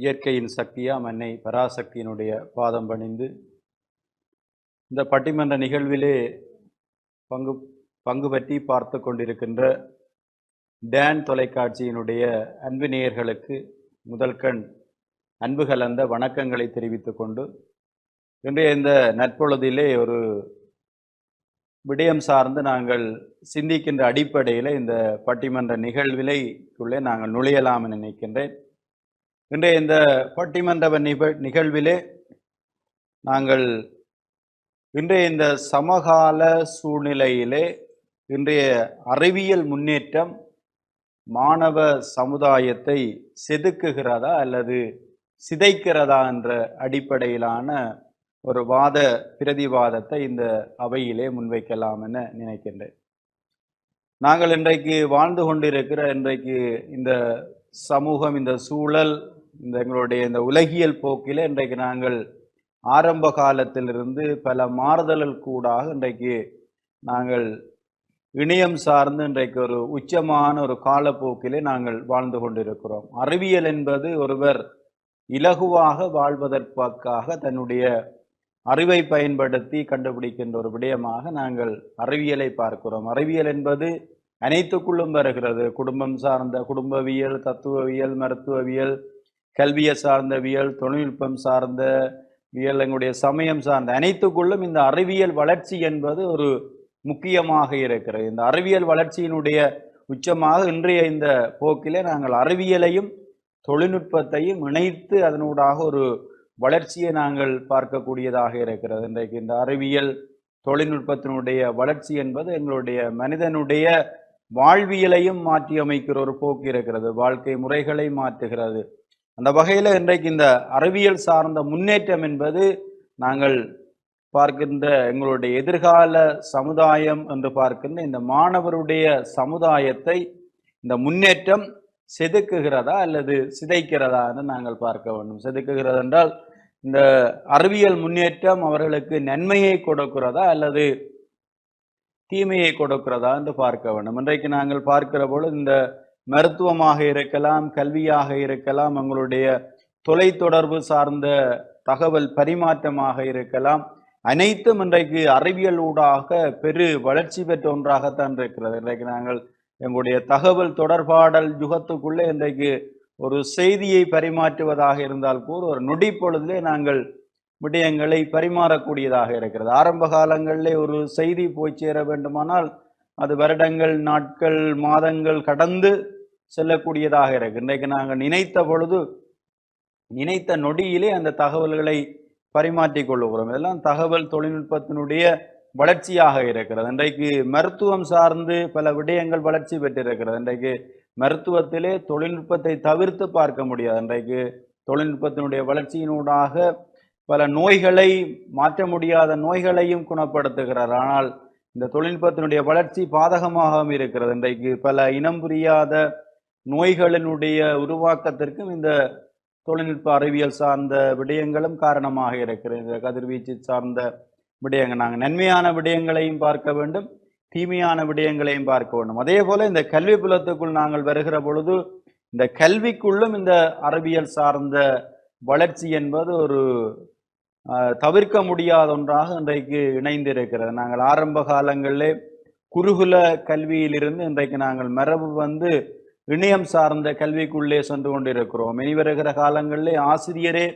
இயற்கையின் சக்தியாம் அன்னை பராசக்தியினுடைய பாதம் பணிந்து இந்த பட்டிமன்ற நிகழ்விலே பங்கு பங்கு பற்றி பார்த்து கொண்டிருக்கின்ற டேன் தொலைக்காட்சியினுடைய அன்பு நேயர்களுக்கு முதல் கண் அன்பு கலந்த வணக்கங்களை தெரிவித்துக் கொண்டு இன்றைய இந்த நற்பொழுதிலே ஒரு விடயம் சார்ந்து நாங்கள் சிந்திக்கின்ற அடிப்படையில் இந்த பட்டிமன்ற நிகழ்விலைக்குள்ளே நாங்கள் நுழையலாம் என நினைக்கின்றேன். இன்றைய இந்த பட்டிமன்ற நிகழ்விலே நாங்கள் இன்றைய இந்த சமகால சூழ்நிலையிலே இன்றைய அறிவியல் முன்னேற்றம் மாணவ சமுதாயத்தை செதுக்குகிறதா அல்லது சிதைக்கிறதா என்ற அடிப்படையிலான ஒரு வாத பிரதிவாதத்தை இந்த அவையிலே முன்வைக்கலாம் என நினைக்கின்றேன். நாங்கள் இன்றைக்கு வாழ்ந்து கொண்டிருக்கிற இன்றைக்கு இந்த சமூகம், இந்த சூழல், இந்த எங்களுடைய இந்த உலகியல் போக்கிலே இன்றைக்கு நாங்கள் ஆரம்ப காலத்திலிருந்து பல மாறுதல்கள் கூடாக இன்றைக்கு நாங்கள் இணையம் சார்ந்து இன்றைக்கு ஒரு உச்சமான ஒரு காலப்போக்கிலே நாங்கள் வாழ்ந்து கொண்டிருக்கிறோம். அறிவியல் என்பது ஒருவர் இலகுவாக வாழ்வதற்காக தன்னுடைய அறிவை பயன்படுத்தி கண்டுபிடிக்கின்ற ஒரு விடயமாக நாங்கள் அறிவியலை பார்க்கிறோம். அறிவியல் என்பது அனைத்துக்குள்ளும் வருகிறது. குடும்பம் சார்ந்த குடும்பவியல், தத்துவவியல், மருத்துவவியல், கல்வியை சார்ந்தவியல், தொழில்நுட்பம் சார்ந்த வியல், எங்களுடைய சமயம் சார்ந்த அனைத்துக்குள்ளும் இந்த அறிவியல் வளர்ச்சி என்பது ஒரு முக்கியமாக இருக்கிறது. இந்த அறிவியல் வளர்ச்சியினுடைய உச்சமாக இன்றைய இந்த போக்கிலே நாங்கள் அறிவியலையும் தொழில்நுட்பத்தையும் இணைத்து அதனூடாக ஒரு வளர்ச்சியை நாங்கள் பார்க்கக்கூடியதாக இருக்கிறது. இன்றைக்கு இந்த அறிவியல் தொழில்நுட்பத்தினுடைய வளர்ச்சி என்பது எங்களுடைய மனிதனுடைய வாழ்வியலையும் மாற்றி அமைக்கிற ஒரு போக்கு இருக்கிறது. வாழ்க்கை முறைகளை மாற்றுகிறது. அந்த வகையில் இன்றைக்கு இந்த அறிவியல் சார்ந்த முன்னேற்றம் என்பது நாங்கள் பார்க்கின்ற எங்களுடைய எதிர்கால சமுதாயம் என்று பார்க்கின்ற இந்த மாணவருடைய சமுதாயத்தை இந்த முன்னேற்றம் செதுக்குகிறதா அல்லது சிதைக்கிறதா என்று நாங்கள் பார்க்க வேண்டும். செதுக்குகிறது என்றால் இந்த அறிவியல் முன்னேற்றம் அவர்களுக்கு நன்மையை கொடுக்கிறதா அல்லது தீமையை கொடுக்கிறதா என்று பார்க்க வேண்டும். இன்றைக்கு நாங்கள் பார்க்கிற பொழுது இந்த மருத்துவமாக இருக்கலாம், கல்வியாக இருக்கலாம், எங்களுடைய தொலைத்தொடர்பு சார்ந்த தகவல் பரிமாற்றமாக இருக்கலாம், அனைத்தும் இன்றைக்கு அறிவியல் ஊடாக பெரு வளர்ச்சி பெற்ற ஒன்றாகத்தான் இருக்கிறது. இன்றைக்கு நாங்கள் எங்களுடைய தகவல் தொடர்பாடல் யுகத்துக்குள்ளே இன்றைக்கு ஒரு செய்தியை பரிமாற்றுவதாக இருந்தால் கூட ஒரு நொடி பொழுதிலே நாங்கள் விடயங்களை பரிமாறக்கூடியதாக இருக்கிறது. ஆரம்ப காலங்களிலே ஒரு செய்தி போய் சேர வேண்டுமானால் அது வருடங்கள், நாட்கள், மாதங்கள் கடந்து செல்லக்கூடியதாக இருக்கு. இன்றைக்கு நாங்கள் நினைத்த பொழுது நினைத்த நொடியிலே அந்த தகவல்களை பரிமாற்றிக் கொள்ளுகிறோம். இதெல்லாம் தகவல் தொழில்நுட்பத்தினுடைய வளர்ச்சியாக இருக்கிறது. இன்றைக்கு மருத்துவம் சார்ந்து பல விடயங்கள் வளர்ச்சி பெற்றிருக்கிறது. இன்றைக்கு மருத்துவத்திலே தொழில்நுட்பத்தை தவிர்த்து பார்க்க முடியாது. இன்றைக்கு தொழில்நுட்பத்தினுடைய வளர்ச்சியினூடாக பல நோய்களை, மாற்ற முடியாத நோய்களையும் குணப்படுத்துகிறார். ஆனால் இந்த தொழில்நுட்பத்தினுடைய வளர்ச்சி பாதகமாகவும் இருக்கிறது. இன்றைக்கு பல இனம் புரியாத நோய்களினுடைய உருவாக்கத்திற்கும் இந்த தொழில்நுட்ப அறிவியல் சார்ந்த விடயங்களும் காரணமாக இருக்கிறது. இந்த கதிர்வீச்சு சார்ந்த விடயங்கள் நாங்கள் நன்மையான விடயங்களையும் பார்க்க வேண்டும், தீமையான விடயங்களையும் பார்க்க வேண்டும். அதே போல இந்த கல்வி புலத்துக்குள் நாங்கள் வருகிற பொழுது இந்த கல்விக்குள்ளும் இந்த அறிவியல் சார்ந்த வளர்ச்சி என்பது ஒரு தவிர்க்க முடியாத ஒன்றாக இன்றைக்கு இணைந்திருக்கிறது. நாங்கள் ஆரம்ப காலங்களிலே குருகுல கல்வியிலிருந்து இன்றைக்கு நாங்கள் மரபு வந்து இணையம் சார்ந்த கல்விக்குள்ளே சென்று கொண்டிருக்கிறோம். இனி வருகிற காலங்களிலே ஆசிரியரே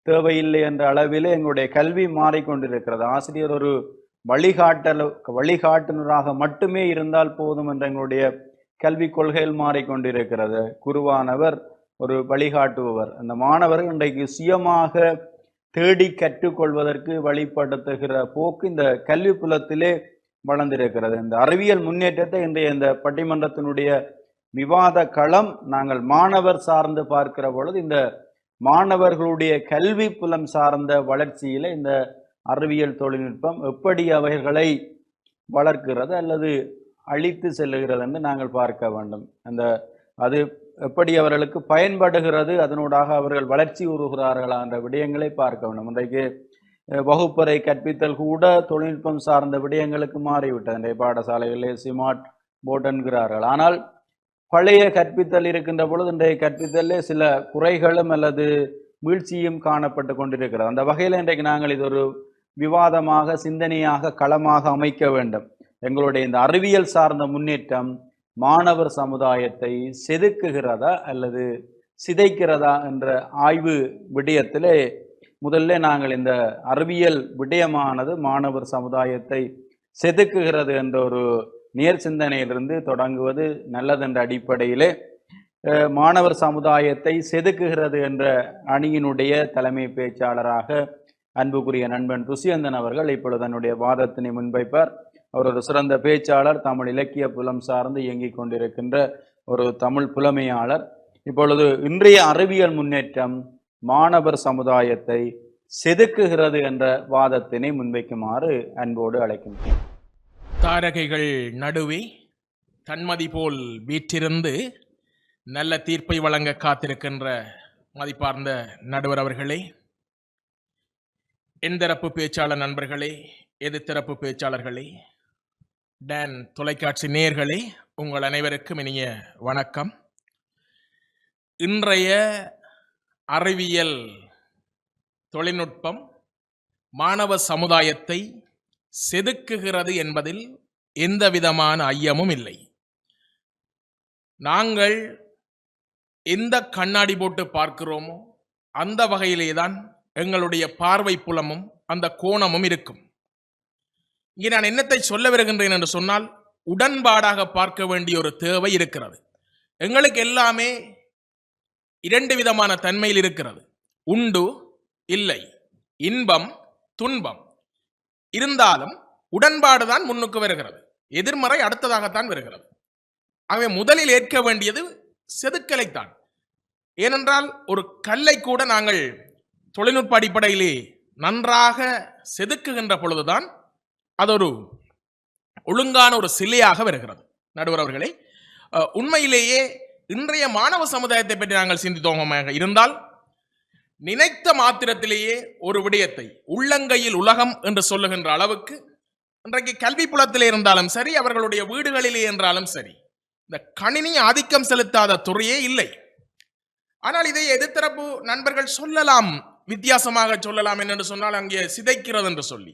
தேவையில்லை என்ற அளவிலே எங்களுடைய கல்வி மாறிக்கொண்டிருக்கிறது. ஆசிரியர் ஒரு வழிகாட்டுனராக மட்டுமே இருந்தால் போதும் என்ற எங்களுடைய கல்வி கொள்கைகள் மாறிக்கொண்டிருக்கிறது. குருவானவர் ஒரு வழிகாட்டுபவர். அந்த மாணவர்கள் இன்றைக்கு சுயமாக தேடி கற்றுக்கொள்வதற்கு வழிபடுத்துகிற போக்கு இந்த கல்வி புலத்திலே வளர்ந்திருக்கிறது. இந்த அறிவியல் முன்னேற்றத்தை இன்றைய இந்த பட்டிமன்றத்தினுடைய விவாத களம் நாங்கள் மாணவர் சார்ந்து பார்க்கிற பொழுது இந்த மாணவர்களுடைய கல்வி புலம் சார்ந்த வளர்ச்சியில இந்த அறிவியல் தொழில்நுட்பம் எப்படி அவர்களை வளர்க்கிறது அல்லது அழித்து செல்லுகிறது என்று நாங்கள் பார்க்க வேண்டும். அது எப்படி அவர்களுக்கு பயன்படுகிறது, அதனூடாக அவர்கள் வளர்ச்சி உறுகிறார்களா என்ற விடயங்களை பார்க்க வேண்டும். இன்றைக்கு வகுப்பறை கற்பித்தல் கூட தொழில்நுட்பம் சார்ந்த விடயங்களுக்கு மாறிவிட்டது. இன்றைய பாடசாலைகளிலே ஸ்மார்ட் போர்ட் என்கிறார்கள். ஆனால் பழைய கற்பித்தல் இருக்கின்ற பொழுது இன்றைய கற்பித்தலே சில குறைகளும் அல்லது வீழ்ச்சியும் காணப்பட்டு கொண்டிருக்கிறது. அந்த வகையில் இன்றைக்கு நாங்கள் இது ஒரு விவாதமாக, சிந்தனையாக, களமாக அமைக்க வேண்டும். எங்களுடைய இந்த அறிவியல் சார்ந்த முன்னேற்றம் மாணவர் சமுதாயத்தை செதுக்குகிறதா அல்லது சிதைக்கிறதா என்ற ஆய்வு விடயத்திலே முதல்ல நாங்கள் இந்த அறிவியல் விடயமானது மாணவர் சமுதாயத்தை செதுக்குகிறது என்ற ஒரு நேர் சிந்தனையிலிருந்து தொடங்குவது நல்லதென்ற அடிப்படையிலே மாணவர் சமுதாயத்தை செதுக்குகிறது என்ற அணியினுடைய தலைமை பேச்சாளராக அன்புக்குரிய நண்பன் துஷ்யந்தன் அவர்கள் இப்பொழுது தன்னுடைய வாதத்தினை முன்வைப்பார். அவர் ஒரு சிறந்த பேச்சாளர், தமிழ் இலக்கிய புலம் சார்ந்து இயங்கிக் கொண்டிருக்கின்ற ஒரு தமிழ் புலமையாளர். இப்பொழுது இன்றைய அறிவியல் முன்னேற்றம் மாணவர் சமுதாயத்தை செதுக்குகிறது என்ற வாதத்தினை முன்வைக்குமாறு அன்போடு அழைக்கின்றேன். தாரகைகள் நடுவே தன்மதி போல் வீற்றிருந்து நல்ல தீர்ப்பை வழங்க காத்திருக்கின்ற மதிப்பார்ந்த நடுவர் அவர்களே, எந்தரப்பு பேச்சாளர் நண்பர்களே, எதிர்த்தரப்பு பேச்சாளர்களே, டான் தொலைக்காட்சி நேயர்களே, உங்கள் அனைவருக்கும் இனிய வணக்கம். இன்றைய அறிவியல் தொழில்நுட்பம் மாணவ சமுதாயத்தை செதுக்குகிறது என்பதில் எந்த விதமான ஐயமும் இல்லை. நாங்கள் எந்த கண்ணாடி போட்டு பார்க்கிறோமோ அந்த வகையிலே தான் எங்களுடைய பார்வை புலமும் அந்த கோணமும் இருக்கும். இங்கே நான் என்னத்தை சொல்ல வருகின்றேன் என்று சொன்னால், உடன்பாடாக பார்க்க வேண்டிய ஒரு தேவை இருக்கிறது. எங்களுக்கு எல்லாமே இரண்டு விதமான தன்மையில் இருக்கிறது. உண்டு, இல்லை, இன்பம், துன்பம். இருந்தாலும் உடன்பாடு தான் முன்னுக்கு வருகிறது, எதிர்மறை அடுத்ததாகத்தான் வருகிறது. ஆகவே முதலில் ஏற்க வேண்டியது செதுக்கலைத்தான். ஏனென்றால் ஒரு கல்லை கூட நாங்கள் தொழில்நுட்ப அடிப்படையிலே நன்றாக செதுக்குகின்ற பொழுதுதான் அது ஒரு ஒழுங்கான ஒரு சிலையாக வருகிறது. நடுவர் அவர்களே, உண்மையிலேயே இன்றைய மாணவ சமுதாயத்தை பற்றி நாங்கள் சிந்தித்தோமாக இருந்தால், நினைத்த மாத்திரத்திலேயே ஒரு விடயத்தை உள்ளங்கையில் உலகம் என்று சொல்லுகின்ற அளவுக்கு இன்றைக்கு கல்வி புலத்திலே இருந்தாலும் சரி, அவர்களுடைய வீடுகளிலே என்றாலும் சரி, இந்த கணினி ஆதிக்கம் செலுத்தாத துறையே இல்லை. ஆனால் இதை எதிர்த்தரப்பு நண்பர்கள் சொல்லலாம், வித்தியாசமாக சொல்லலாம். என்று சொன்னால் அங்கே சிதைக்கிறது என்று சொல்லி,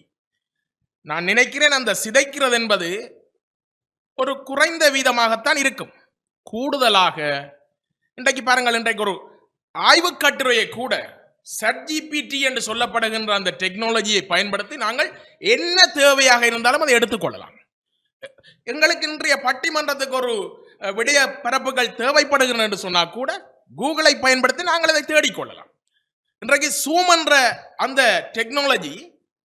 நான் நினைக்கிறேன் அந்த சிதைக்கிறது என்பது ஒரு குறைந்த வீதமாகத்தான் இருக்கும். கூடுதலாக இன்றைக்கு பாருங்கள், இன்றைக்கு ஒரு ஆய்வு கட்டுரையை கூட ChatGPT என்று சொல்லப்படுகின்ற அந்த டெக்னாலஜியை பயன்படுத்தி நாங்கள் என்ன தேவையாக இருந்தாலும் அதை எடுத்துக்கொள்ளலாம். எங்களுக்கு இன்றைய பட்டிமன்றத்துக்கு ஒரு விடய பரப்புகள் தேவைப்படுகிறது என்று சொன்னால் கூட கூகுளை பயன்படுத்தி நாங்கள் அதை தேடிக்கொள்ளலாம். இன்றைக்கு Zoom என்ற அந்த டெக்னாலஜி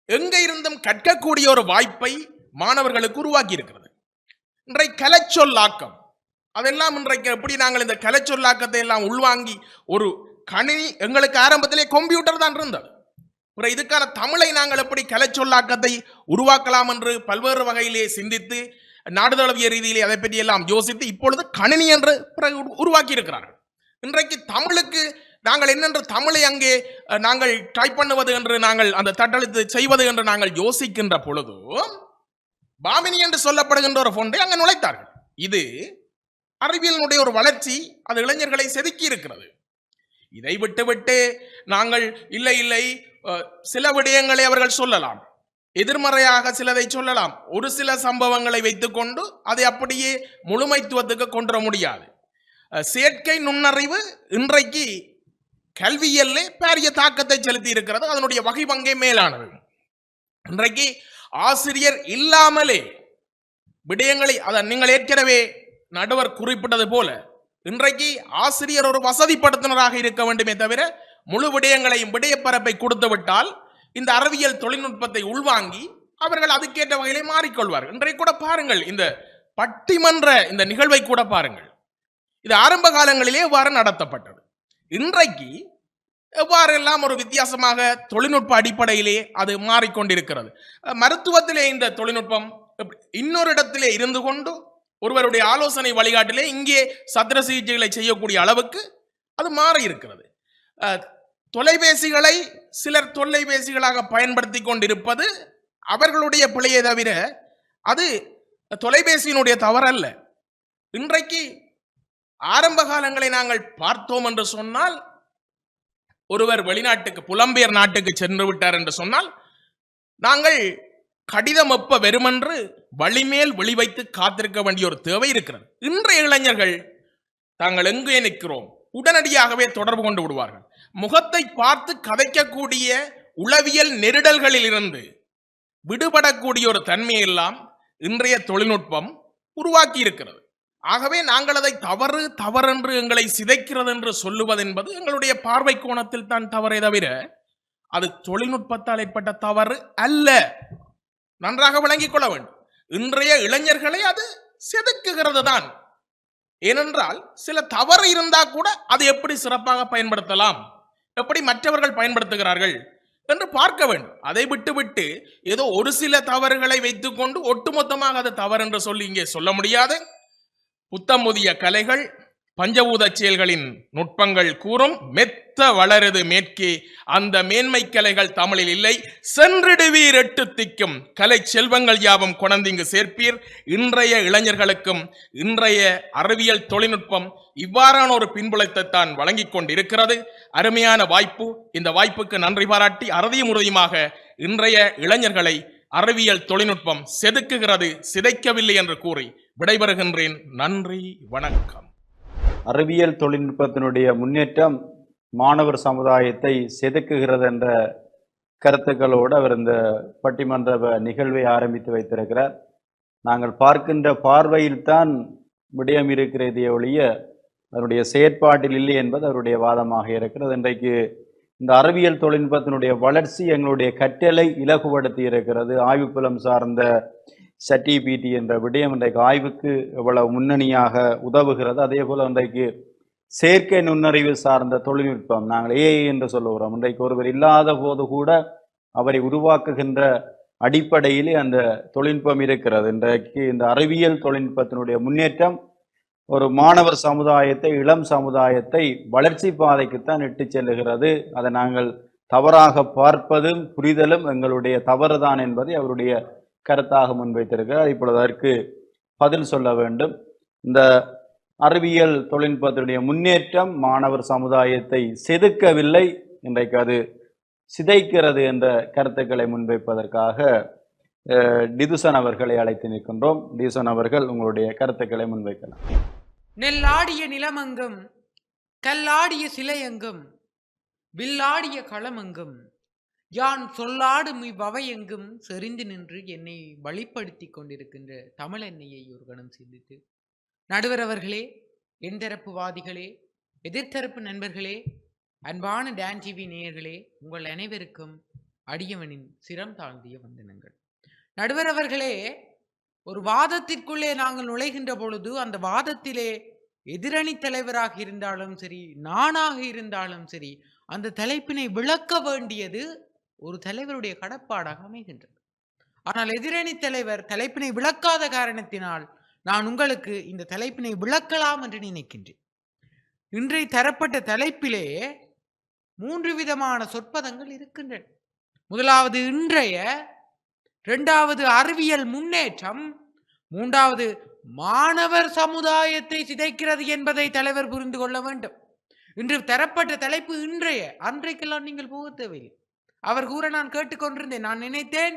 எங்க இருந்தும் கற்கக்கூடிய ஒரு வாய்ப்பை மாணவர்களுக்கு உருவாக்கி இருக்கிறது. இன்றைக்கு கலைச்சொல்லாக்கம் அதெல்லாம் இன்றைக்கு எப்படி நாங்கள் இந்த கலைச்சொல்லாக்கத்தை எல்லாம் உள்வாங்கி, ஒரு கணினி எங்களுக்கு ஆரம்பத்திலே கம்ப்யூட்டர் தான் இருந்தது. இதுக்கான தமிழை நாங்கள் எப்படி கலைச்சொல்லாக்கத்தை உருவாக்கலாம் என்று பல்வேறு வகையிலே சிந்தித்து நாடுதழுவிய ரீதியிலே அதை பற்றி எல்லாம் யோசித்து இப்பொழுது கணினி என்று உருவாக்கி இருக்கிறார்கள். இன்றைக்கு தமிழுக்கு நாங்கள் என்னென்று தமிழை அங்கே நாங்கள் டைப் பண்ணுவது என்று, நாங்கள் அந்த தட்டெழுத்து செய்வது என்று நாங்கள் யோசிக்கின்ற பொழுது பாமினி என்று சொல்லப்படுகின்ற ஒரு ஃபொண்டை அங்கே நுழைத்தார்கள். இது அறிவியலினுடைய ஒரு வளர்ச்சி, அது இளைஞர்களை செதுக்கி இருக்கிறது. இதை விட்டுவிட்டு நாங்கள் இல்லை இல்லை சில விடயங்களை அவர்கள் சொல்லலாம், எதிர்மறையாக சிலதை சொல்லலாம். ஒரு சில சம்பவங்களை வைத்துக்கொண்டு அதை அப்படியே முழுமைத்துவத்துக்கு கொண்டு வர முடியாது. செயற்கை நுண்ணறிவு இன்றைக்கு கல்வியல்ல பாரிய தாக்கத்தை செலுத்தி இருக்கிறது. அதனுடைய வகை பங்கே மேலானது. இன்றைக்கு ஆசிரியர் இல்லாமலே விடயங்களை, அதை நீங்கள் ஏற்கனவே நடுவர் குறிப்பிட்டது போல, இன்றைக்கு ஆசிரியர் ஒரு வசதிப்படுத்தினராக இருக்க வேண்டுமே தவிர முழு விடயங்களையும் விடயப்பரப்பை கொடுத்து விட்டால் இந்த அறிவியல் தொழில்நுட்பத்தை உள்வாங்கி அவர்கள் அதுக்கேற்ற வகையிலே மாறிக்கொள்வார்கள். இன்றைக்கு கூட பாருங்கள், இந்த பட்டிமன்ற இந்த நிகழ்வை கூட பாருங்கள். இது ஆரம்ப காலங்களிலே எவ்வாறு நடத்தப்பட்டது, இன்றைக்கு எவ்வாறெல்லாம் ஒரு வித்தியாசமாக தொழில்நுட்ப அடிப்படையிலே அது மாறிக்கொண்டிருக்கிறது. மருத்துவத்திலே இந்த தொழில்நுட்பம் இன்னொரு இடத்திலே இருந்து கொண்டு ஒருவருடைய ஆலோசனை வழிகாட்டிலே இங்கே சத்திர சிகிச்சைகளை செய்யக்கூடிய அளவுக்கு அது மாறி இருக்கிறது. தொலைபேசிகளை சிலர் தொலைபேசிகளாக பயன்படுத்தி கொண்டிருப்பது அவர்களுடைய பிழையை தவிர அது தொலைபேசியினுடைய தவறல்ல. இன்றைக்கு ஆரம்ப காலங்களை நாங்கள் பார்த்தோம் என்று சொன்னால், ஒருவர் வெளிநாட்டுக்கு புலம்பெயர் நாட்டுக்கு சென்று விட்டார் என்று சொன்னால், நாங்கள் கடிதம் எப்ப வெறுமென்று வழிமேல் வெளி வைத்து காத்திருக்க வேண்டிய ஒரு தேவை இருக்கிறது. இன்றைய இளைஞர்கள் தாங்கள் எங்கே நிற்கிறோம் உடனடியாகவே தொடர்பு கொண்டு விடுவார்கள். முகத்தை பார்த்து கதைக்கக்கூடிய உளவியல் நெருடல்களில் இருந்து விடுபடக்கூடிய ஒரு தன்மையெல்லாம் இன்றைய தொழில்நுட்பம் உருவாக்கி இருக்கிறது. ஆகவே நாங்கள் அதை தவறென்று எங்களை சிதைக்கிறது என்று சொல்லுவது என்பது எங்களுடைய பார்வை கோணத்தில் தான் தவறே தவிர அது தொழில்நுட்பத்தால் ஏற்பட்ட தவறு அல்ல. நன்றாக விளங்கிக் கொள்ள வேண்டும். இன்றைய இளைஞர்களை அது செதுக்குகிறது தான். ஏனென்றால் சில தவறு இருந்தா கூட அதை எப்படி சிறப்பாக பயன்படுத்தலாம், எப்படி மற்றவர்கள் பயன்படுத்துகிறார்கள் என்று பார்க்க வேண்டும். அதை விட்டுவிட்டு ஏதோ ஒரு சில தவறுகளை வைத்துக்கொண்டு ஒட்டுமொத்தமாக அது தவறு என்று சொல்லி இங்கே சொல்ல முடியாது. புத்தம் புதிய கலைகள் பஞ்சபூத செயல்களின் நுட்பங்கள் கூறும் மெத்த வளருது மேற்கே, அந்த மேன்மை கலைகள் தமிழில் இல்லை. சென்றிடுவீர் எட்டு திக்கும் கலை செல்வங்கள் யாவும் கொணந்திங்கு சேர்ப்பீர். இன்றைய இளைஞர்களுக்கும் இன்றைய அறிவியல் தொழில்நுட்பம் இவ்வாறான ஒரு பின்புலத்தை தான் வழங்கிக் கொண்டிருக்கிறது. அருமையான வாய்ப்பு. இந்த வாய்ப்புக்கு நன்றி பாராட்டி அறுதியும் உறுதியுமாக இன்றைய இளைஞர்களை அறிவியல் தொழில்நுட்பம் செதுக்குகிறது, சிதைக்கவில்லை என்று கூறி விடைபெறுகின்றேன். நன்றி, வணக்கம். அறிவியல் தொழில்நுட்பத்தினுடைய முன்னேற்றம் மாணவர் சமுதாயத்தை செதுக்குகிறது என்ற கருத்துக்களோடு அவர் இந்த பட்டிமன்ற நிகழ்வை ஆரம்பித்து வைத்திருக்கிறார். நாங்கள் பார்க்கின்ற பார்வையில்தான் விடயம் இருக்கிறதே ஒழிய அதனுடைய செயற்பாட்டில் இல்லை என்பது அவருடைய வாதமாக இருக்கிறது. இன்றைக்கு இந்த அறிவியல் தொழில்நுட்பத்தினுடைய வளர்ச்சி எங்களுடைய கற்றலை இலகுபடுத்தி இருக்கிறது. ஆய்வுப்புலம் சார்ந்த ChatGPT என்ற விடயம் இன்றைக்கு ஆய்வுக்கு எவ்வளவு முன்னணியாக உதவுகிறது. அதே போல் இன்றைக்கு செயற்கை நுண்ணறிவு சார்ந்த தொழில்நுட்பம், நாங்கள் AI என்று சொல்லுகிறோம். இன்றைக்கு ஒருவர் இல்லாத போது கூட அவரை உருவாக்குகின்ற அடிப்படையிலே அந்த தொழில்நுட்பம் இருக்கிறது. இன்றைக்கு இந்த அறிவியல் தொழில்நுட்பத்தினுடைய முன்னேற்றம் ஒரு மாணவர் சமுதாயத்தை, இளம் சமுதாயத்தை வளர்ச்சி பாதைக்குத்தான் இட்டு செல்லுகிறது. அதை நாங்கள் தவறாக பார்ப்பதும் புரிதலும் எங்களுடைய தவறுதான் என்பதை அவருடைய கருத்தாக முன்வைத்திருக்கிறார். இப்பொழுது அதற்கு பதில் சொல்ல வேண்டும். இந்த அறிவியல் தொழில்நுட்பத்தினுடைய முன்னேற்றம் மாணவர் சமுதாயத்தை செதுக்கவில்லை, இன்றைக்கு அது சிதைக்கிறது என்ற கருத்துக்களை முன்வைப்பதற்காக டிதுசன் அவர்களை அழைத்து நிற்கின்றோம். டிதுசன் அவர்கள் உங்களுடைய கருத்துக்களை முன்வைக்கலாம். நெல்லாடிய நிலமங்கும் கல்லாடிய சிலையங்கும் வில்லாடிய களமங்கும் யான் சொல்லாடும் இவ்வவையெங்கும் செறிந்து நின்று என்னை வழிப்படுத்தி கொண்டிருக்கின்ற தமிழ் எண்ணெயை ஒரு கணம் சிந்தித்து, நடுவர் அவர்களே, என் தரப்புவாதிகளே, எதிர்த்தரப்பு நண்பர்களே, அன்பான டான் டிவி நேயர்களே, உங்கள் அனைவருக்கும் அடியவனின் சிரம் தாழ்ந்திய வந்தனங்கள். நடுவர் அவர்களே, ஒரு வாதத்திற்குள்ளே நாங்கள் நுழைகின்ற பொழுது அந்த வாதத்திலே எதிரணி தலைவராக இருந்தாலும் சரி, நானாக இருந்தாலும் சரி, அந்த தலைப்பினை விளக்க வேண்டியது ஒரு தலைவருடைய கடப்பாடாக அமைகின்றது. ஆனால் எதிரணி தலைவர் தலைப்பினை விளக்காத காரணத்தினால் நான் உங்களுக்கு இந்த தலைப்பினை விளக்கலாம் என்று நினைக்கின்றேன். இன்றைய தரப்பட்ட தலைப்பிலே 3 விதமான சொற்பதங்கள் இருக்கின்றன. முதலாவது இன்றைய, இரண்டாவது அறிவியல் முன்னேற்றம், மூன்றாவது மாணவர் சமுதாயத்தை சிதைக்கிறது என்பதை தலைவர் புரிந்து கொள்ள வேண்டும். இன்று தரப்பட்ட தலைப்பு இன்றைய, அன்றைக்கெல்லாம் நீங்கள் போக தேவையில்லை. அவர் கூற நான் கேட்டுக்கொண்டிருந்தேன். நான் நினைத்தேன்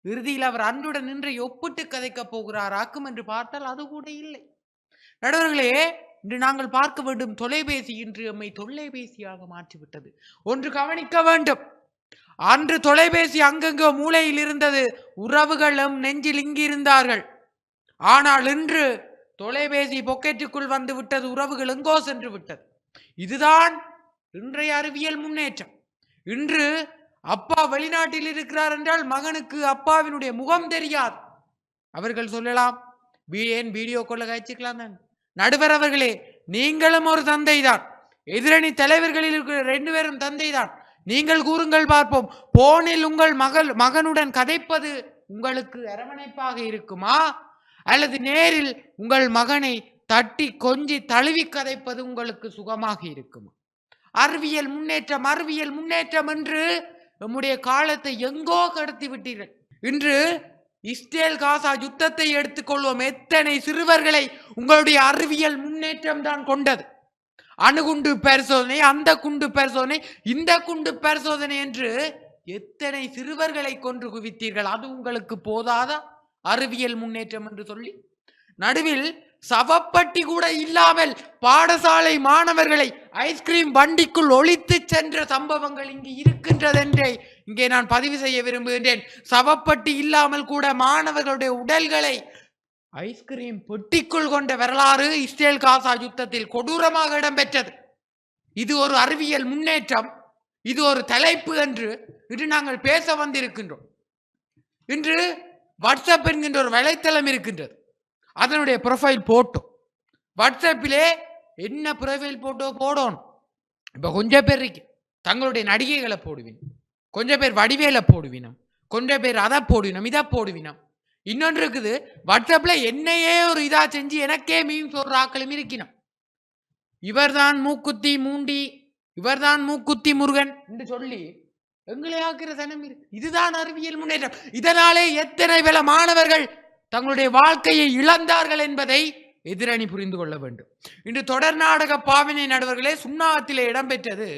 இறுதியில் அவர் அன்றுடன் இன்றை ஒப்பிட்டு கதைக்கப் போகிறாராக்கும் என்று பார்த்தால் அது கூட இல்லை. நடுவர்களே, இன்று நாங்கள் பார்க்க வேண்டும், தொலைபேசி இன்று நம்மை தொல்லைபேசியாக மாற்றிவிட்டது. ஒன்று கவனிக்க வேண்டும், அன்று தொலைபேசி அங்கங்கே மூலையில் இருந்தது, உறவுகளும் நெஞ்சில் இங்கிருந்தார்கள். ஆனால் இன்று தொலைபேசி பொக்கெட்டுக்குள் வந்து விட்டது, உறவுகள் எங்கோ சென்று விட்டது. இதுதான் இன்றைய அறிவியல் முன்னேற்றம். இன்று அப்பா வெளிநாட்டில் இருக்கிறார் என்றால் மகனுக்கு அப்பாவினுடைய முகம் தெரியாது. அவர்கள் சொல்லலாம், ஏன் வீடியோ கொள்ள காய்ச்சிக்கலாம் தான். நடுவர் அவர்களே, நீங்களும் ஒரு தந்தை தான், எதிரணி தலைவர்களில் இருக்கிற 2 பேரும் தந்தை தான். நீங்கள் கூறுங்கள் பார்ப்போம், போனில் உங்கள் மகனுடன் கதைப்பது உங்களுக்கு அரவணைப்பாக இருக்குமா, அல்லது நேரில் உங்கள் மகனை தட்டி கொஞ்சி தழுவி கதைப்பது உங்களுக்கு சுகமாக இருக்குமா? அறிவியல் முன்னேற்றம், அறிவியல் முன்னேற்றம் என்று நம்முடைய காலத்தை எங்கோ கடத்தி விட்டீர்கள். இன்று இஸ்ரேல் காசா யுத்தத்தை எடுத்துக்கொள்வோம். எத்தனை சிறுவர்களை உங்களுடைய அறிவியல் முன்னேற்றம் தான் கொண்டது. அணுகுண்டு பரிசோதனை, அந்த குண்டு பரிசோதனை, இந்த குண்டு பரிசோதனை என்று எத்தனை சிறுவர்களை கொன்று குவித்தீர்கள். அது உங்களுக்கு போதாதா அறிவியல் முன்னேற்றம் என்று சொல்லி? நடுவில் சவப்பட்டி கூட இல்லாமல் பாடசாலை மாணவர்களை ஐஸ்கிரீம் வண்டிக்குள் ஒளித்து சென்ற சம்பவங்கள் இங்கு இருக்கின்றது என்றே இங்கே நான் பதிவு செய்ய விரும்புகின்றேன். சவப்பட்டி இல்லாமல் கூட மாணவர்களுடைய உடல்களை ஐஸ்கிரீம் பெட்டிக்குள் கொண்ட வரலாறு இஸ்ரேல் காசா யுத்தத்தில் கொடூரமாக இடம்பெற்றது. இது ஒரு அறிவியல் முன்னேற்றம், இது ஒரு தலைப்பு என்று இன்று நாங்கள் பேச வந்திருக்கின்றோம். இன்று வாட்ஸ்அப் என்கின்ற ஒரு வலைத்தளம் இருக்கின்றது. அதனுடைய ப்ரொஃபைல் போட்டோ வாட்ஸ்அப்பிலே என்ன ப்ரொஃபைல் போட்டோ போடணும். இப்போ கொஞ்சம் பேர் இருக்கு தங்களுடைய நடிகைகளை போடுவினோம், கொஞ்சம் பேர் வடிவேலை போடுவினோம், கொஞ்சம் பேர் அதை போடுவினோம், இதை போடுவினோம். இன்னொன்று இருக்குது, வாட்ஸ்அப்ல என்னையே ஒரு இதா செஞ்சு எனக்கே மீன் சொல்ற ஆக்களும் இருக்கணும். இவர்தான் மூக்குத்தி மூண்டி, இவர்தான் மூக்குத்தி முருகன் என்று சொல்லி எங்களை ஆக்கிற சனம் இருக்கு. இதுதான் அறிவியல் முன்னேற்றம். இதனாலே எத்தனை பல மாணவர்கள் தங்களுடைய வாழ்க்கையை இழந்தார்கள் என்பதை எதிரணி புரிந்து கொள்ள வேண்டும். இன்று தொடர் நாடக பாவனை நடுவர்களே சுண்ணாகத்திலே இடம்பெற்றது.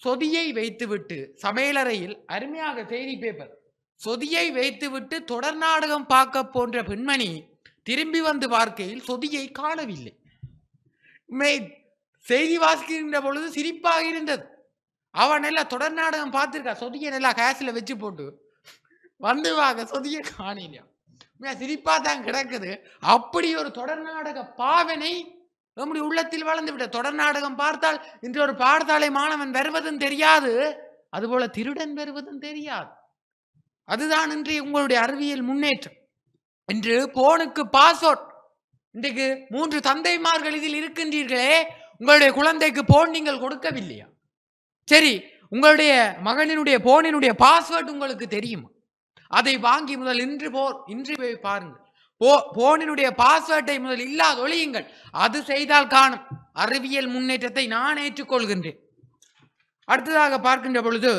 சொதியை வைத்துவிட்டு சமையலறையில் அருமையாக செய்தி பேப்பர் சொதியை வைத்துவிட்டு தொடர் நாடகம் பார்க்க போன்ற பெண்மணி திரும்பி வந்து பார்க்கையில் சொதியை காணவில்லை. செய்தி வாசிக்கின்ற பொழுது சிரிப்பாக இருந்தது. அவன் எல்லாம் தொடர் நாடகம் பார்த்திருக்கா, சொதியை நல்லா கேஸ்ல வச்சு போட்டு வந்து வாங்க சொதியை காணினா சிரிப்பா தான் கிடக்குது. அப்படி ஒரு தொடர் நாடக பாவனை நம்முடைய உள்ளத்தில் வளர்ந்து விட்ட. தொடர் நாடகம் பார்த்தால் இன்று ஒரு பாடசாலை மாணவன் வருவதும் தெரியாது, அதுபோல திருடன் வருவதும் தெரியாது. அதுதான் இன்று உங்களுடைய அறிவியல் முன்னேற்றம். இன்று போனுக்கு பாஸ்வேர்ட், இன்றைக்கு 3 தந்தைமார்கள் இதில் இருக்கின்றீர்களே, உங்களுடைய குழந்தைக்கு போன் நீங்கள் கொடுக்கவில்லையா? சரி, உங்களுடைய மகனினுடைய போனினுடைய பாஸ்வேர்ட் உங்களுக்கு தெரியுமா? அதை வாங்கி முதல் இன்று போய் பாருங்கள். போனினுடைய பாஸ்வேர்டை முதல் இல்லாத ஒழியுங்கள். அது செய்தால் காணும் அறிவியல் முன்னேற்றத்தை நான் ஏற்றுக்கொள்கின்றேன். அடுத்ததாக பார்க்கின்ற பொழுது,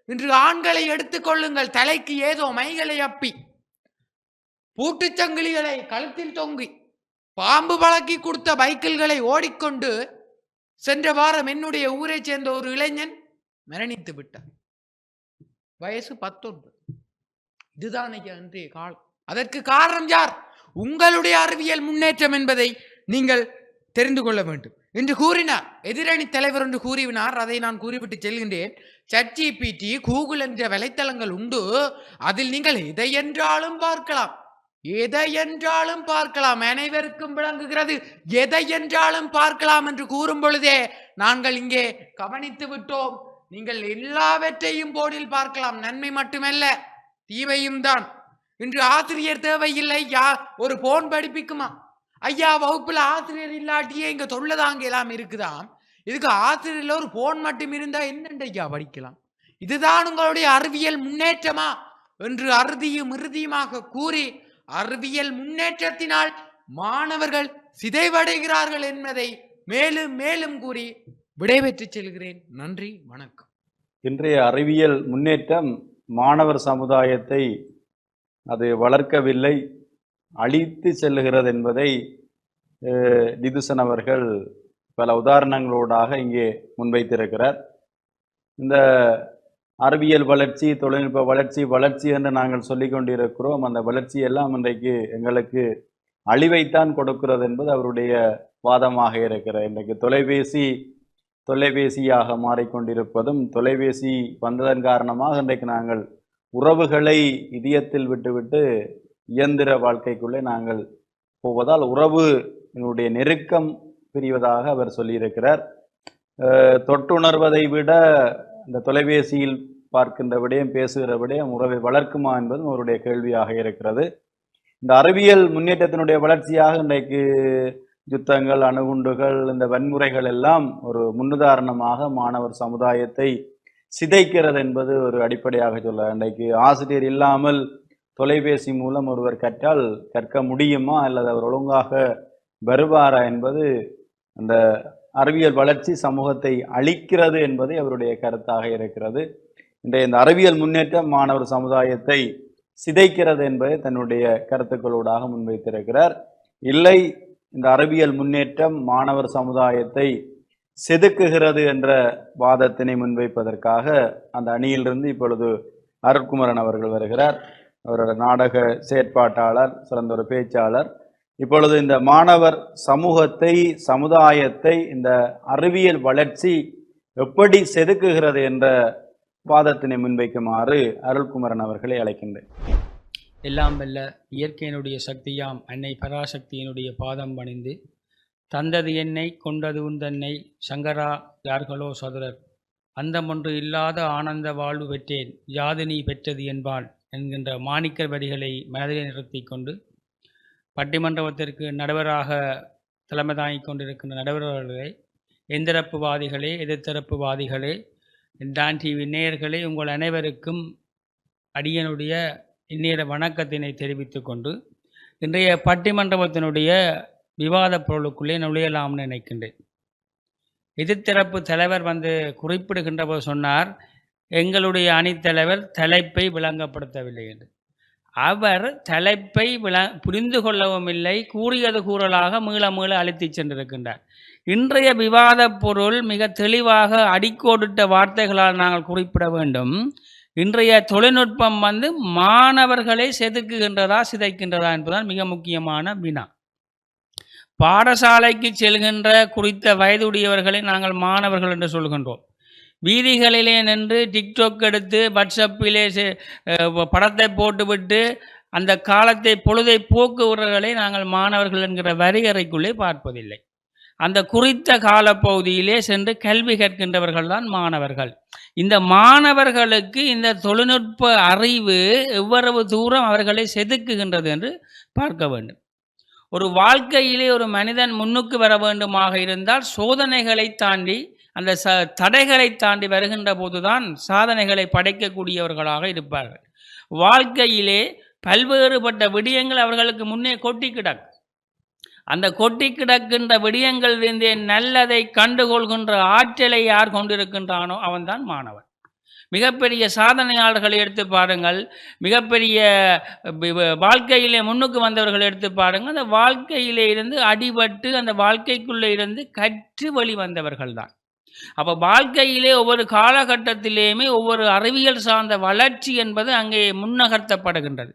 இன்று ஆண்களை எடுத்துக்கொள்ளுங்கள். தலைக்கு ஏதோ மைகளை அப்பி பூட்டுச்சங்கிலிகளை கழுத்தில் தொங்கி பாம்பு பழக்கி கொடுத்த பைக்கிள்களை ஓடிக்கொண்டு சென்ற வாரம் என்னுடைய ஊரை சேர்ந்த ஒரு இளைஞன் மரணித்து விட்டார். வயசு 19. இதுதான் இன்றைய காலம். அதற்கு காரணம் யார்? உங்களுடைய அறிவியல் முன்னேற்றம் என்பதை நீங்கள் தெரிந்து கொள்ள வேண்டும் என்று கூறினார். எதிரணி தலைவர் என்று கூறினார். அதை நான் கூறிவிட்டு செல்கின்றேன். ChatGPT, கூகுள் என்ற வலைத்தளங்கள் உண்டு. அதில் நீங்கள் எதை என்றாலும் பார்க்கலாம், எதை என்றாலும் பார்க்கலாம். அனைவருக்கும் விளங்குகிறது. எதை என்றாலும் பார்க்கலாம் என்று கூறும் பொழுதே நாங்கள் இங்கே கவனித்து விட்டோம். நீங்கள் எல்லாவற்றையும் போர்டில் பார்க்கலாம். நன்மை மட்டுமல்ல, தீமையும் தான். இன்று ஆசிரியர் தேவையில்லை. ஒரு போன் படிப்பிக்குமா? ஐயா, வகுப்புல ஆசிரியர் இல்லாட்டியே இங்க தொல்லதாங்க எல்லாம் இருக்குதாம். இதுக்கு ஆசிரியர்ல ஒரு போன் மட்டும் இருந்தா என்னென்ன ஐயா படிக்கலாம்? இதுதான் உங்களுடைய அறிவியல் முன்னேற்றமா என்று அறுதியும் இறுதியுமாக கூறி, அறிவியல் முன்னேற்றத்தினால் மாணவர்கள் சிதைவடைகிறார்கள் என்பதை மேலும் மேலும் கூறி விடைபெற்று செல்கிறேன். நன்றி, வணக்கம். இன்றைய அறிவியல் முன்னேற்றம் மாணவர் சமுதாயத்தை அது வளர்க்கவில்லை, அழித்து செல்லுகிறது என்பதை திதுசன் அவர்கள் பல உதாரணங்களோடாக இங்கே முன்வைத்திருக்கிறார். இந்த அறிவியல் வளர்ச்சி, தொழில்நுட்ப வளர்ச்சி என்று நாங்கள் சொல்லிக் கொண்டிருக்கிறோம். அந்த வளர்ச்சி எல்லாம் இன்றைக்கு எங்களுக்கு அழிவைத்தான் கொடுக்கிறது என்பது அவருடைய வாதமாக இருக்கிறது. இன்றைக்கு தொலைபேசியாக மாறிக்கொண்டிருப்பதும், தொலைபேசி வந்ததன் காரணமாக இன்றைக்கு நாங்கள் உறவுகளை இதயத்தில் விட்டுவிட்டு இயந்திர வாழ்க்கைக்குள்ளே நாங்கள் போவதால் உறவுடைய நெருக்கம் பிரிவதாக அவர் சொல்லியிருக்கிறார். தொட்டுணர்வதை விட இந்த தொலைபேசியில் பார்க்கின்ற விடயம், பேசுகிற விடயம் உறவை வளர்க்குமா என்பதும் அவருடைய கேள்வியாக இருக்கிறது. இந்த அறிவியல் முன்னேற்றத்தினுடைய வளர்ச்சியாக இன்றைக்கு யுத்தங்கள், அணுகுண்டுகள், இந்த வன்முறைகள் எல்லாம் ஒரு முன்னுதாரணமாக மாணவர் சமுதாயத்தை சிதைக்கிறது என்பது ஒரு அடிப்படையாக சொல்ல. இன்றைக்கு ஆசிரியர் இல்லாமல் தொலைபேசி மூலம் ஒருவர் கற்றால் கற்க முடியுமா அல்லது அவர் ஒழுங்காக வருவாரா என்பது அந்த அறிவியல் வளர்ச்சி சமூகத்தை அழிக்கிறது என்பதை அவருடைய கருத்தாக இருக்கிறது. இன்றைய இந்த அறிவியல் முன்னேற்றம் மாணவர் சமுதாயத்தை சிதைக்கிறது என்பதை தன்னுடைய கருத்துக்களோடாக முன்வைத்திருக்கிறார். இல்லை, இந்த அறிவியல் முன்னேற்றம் மாணவர் சமுதாயத்தை செதுக்குகிறது என்ற வாதத்தினை முன்வைப்பதற்காக அந்த அணியிலிருந்து இப்பொழுது அருட்குமரன் அவர்கள் வருகிறார். அவரோட நாடக செயற்பாட்டாளர், சிறந்த ஒரு பேச்சாளர். இப்பொழுது இந்த மாணவர் சமூகத்தை, சமுதாயத்தை இந்த அறிவியல் வளர்ச்சி எப்படி செதுக்குகிறது என்ற வாதத்தினை முன்வைக்குமாறு அருள்குமரன் அவர்களை அழைக்கின்றேன். எல்லாம் வல்ல இயற்கையினுடைய சக்தியாம் அன்னை பராசக்தியினுடைய பாதம் பணிந்து, தந்தது என்னை கொண்டது உந்தன்னை சங்கரா யார்களோ சதுரர், அந்தமொன்று இல்லாத ஆனந்த வாழ்வு பெற்றேன் யாது நீ பெற்றது என்பாள் என்கின்ற மாணிக்க வரிகளை மனதில் நிறுத்தி கொண்டு, பட்டிமன்றத்திற்கு நடுவராக தலைமை தாங்கிக் கொண்டிருக்கின்ற நடுவர்களே, எந்திரப்புவாதிகளே, எதிர்த்தரப்புவாதிகளே, டான் டிவி நேயர்களே, உங்கள் அனைவருக்கும் அடியனுடைய இந்நேர வணக்கத்தினை தெரிவித்து கொண்டு, இன்றைய பட்டிமன்றத்தினுடைய விவாத பொருளுக்குள்ளே நுழையலாம்னு நினைக்கின்றேன். எதிர்த்தரப்பு தலைவர் குறிப்பிடுகின்ற போது சொன்னார், எங்களுடைய அணித்தலைவர் தலைப்பை விளங்கப்படுத்தவில்லை என்று. அவர் தலைப்பை புரிந்து கொள்ளவும் இல்லை, கூறியது கூறலாக மீள மீள அழுத்தி சென்றிருக்கின்றார். இன்றைய விவாத பொருள் மிக தெளிவாக அடிக்கோடிட்ட வார்த்தைகளால் நாங்கள் குறிப்பிட வேண்டும். இன்றைய தொழில்நுட்பம் மாணவர்களை செதுக்குகின்றதா சிதைக்கின்றதா என்பதுதான் மிக முக்கியமான வினா. பாடசாலைக்கு செல்கின்ற குறித்த வயதுடையவர்களை நாங்கள் மாணவர்கள் என்று சொல்கின்றோம். வீதிகளிலே நின்று டிக்டாக் எடுத்து வாட்ஸ்அப்பிலே படத்தை போட்டுவிட்டு அந்த காலத்தை பொழுதை போக்குவர்களை நாங்கள் மாணவர்கள் என்கிற வரையறைக்குள்ளே பார்ப்பதில்லை. அந்த குறித்த காலப்பகுதியிலே சென்று கல்வி கற்கின்றவர்கள் தான் மாணவர்கள். இந்த மாணவர்களுக்கு இந்த தொழில்நுட்ப அறிவு எவ்வளவு தூரம் அவர்களை செதுக்குகின்றது என்று பார்க்க வேண்டும். ஒரு வாழ்க்கையிலே ஒரு மனிதன் முன்னுக்கு வர வேண்டுமாக இருந்தால் சோதனைகளை தாண்டி, அந்த தடைகளை தாண்டி வருகின்ற போதுதான் சாதனைகளை படைக்கக்கூடியவர்களாக இருப்பார்கள். வாழ்க்கையிலே பல்வேறுபட்ட விடயங்கள் அவர்களுக்கு முன்னே கொட்டி கிடக்கும். அந்த கொட்டி கிடக்கின்ற விடயங்களிலிருந்தே நல்லதை கண்டுகொள்கின்ற ஆற்றலை யார் கொண்டிருக்கின்றானோ அவன்தான் மாணவன். மிகப்பெரிய சாதனையாளர்களை எடுத்து பாருங்கள், மிகப்பெரிய வாழ்க்கையிலே முன்னுக்கு வந்தவர்கள் எடுத்து பாருங்கள். அந்த வாழ்க்கையிலே இருந்து அடிபட்டு அந்த வாழ்க்கைக்குள்ளே இருந்து கற்று வழி வந்தவர்கள் தான். அப்போ வாழ்க்கையிலே ஒவ்வொரு காலகட்டத்திலேயுமே ஒவ்வொரு அறிவியல் சார்ந்த வளர்ச்சி என்பது அங்கே முன்னகர்த்தப்படுகின்றது.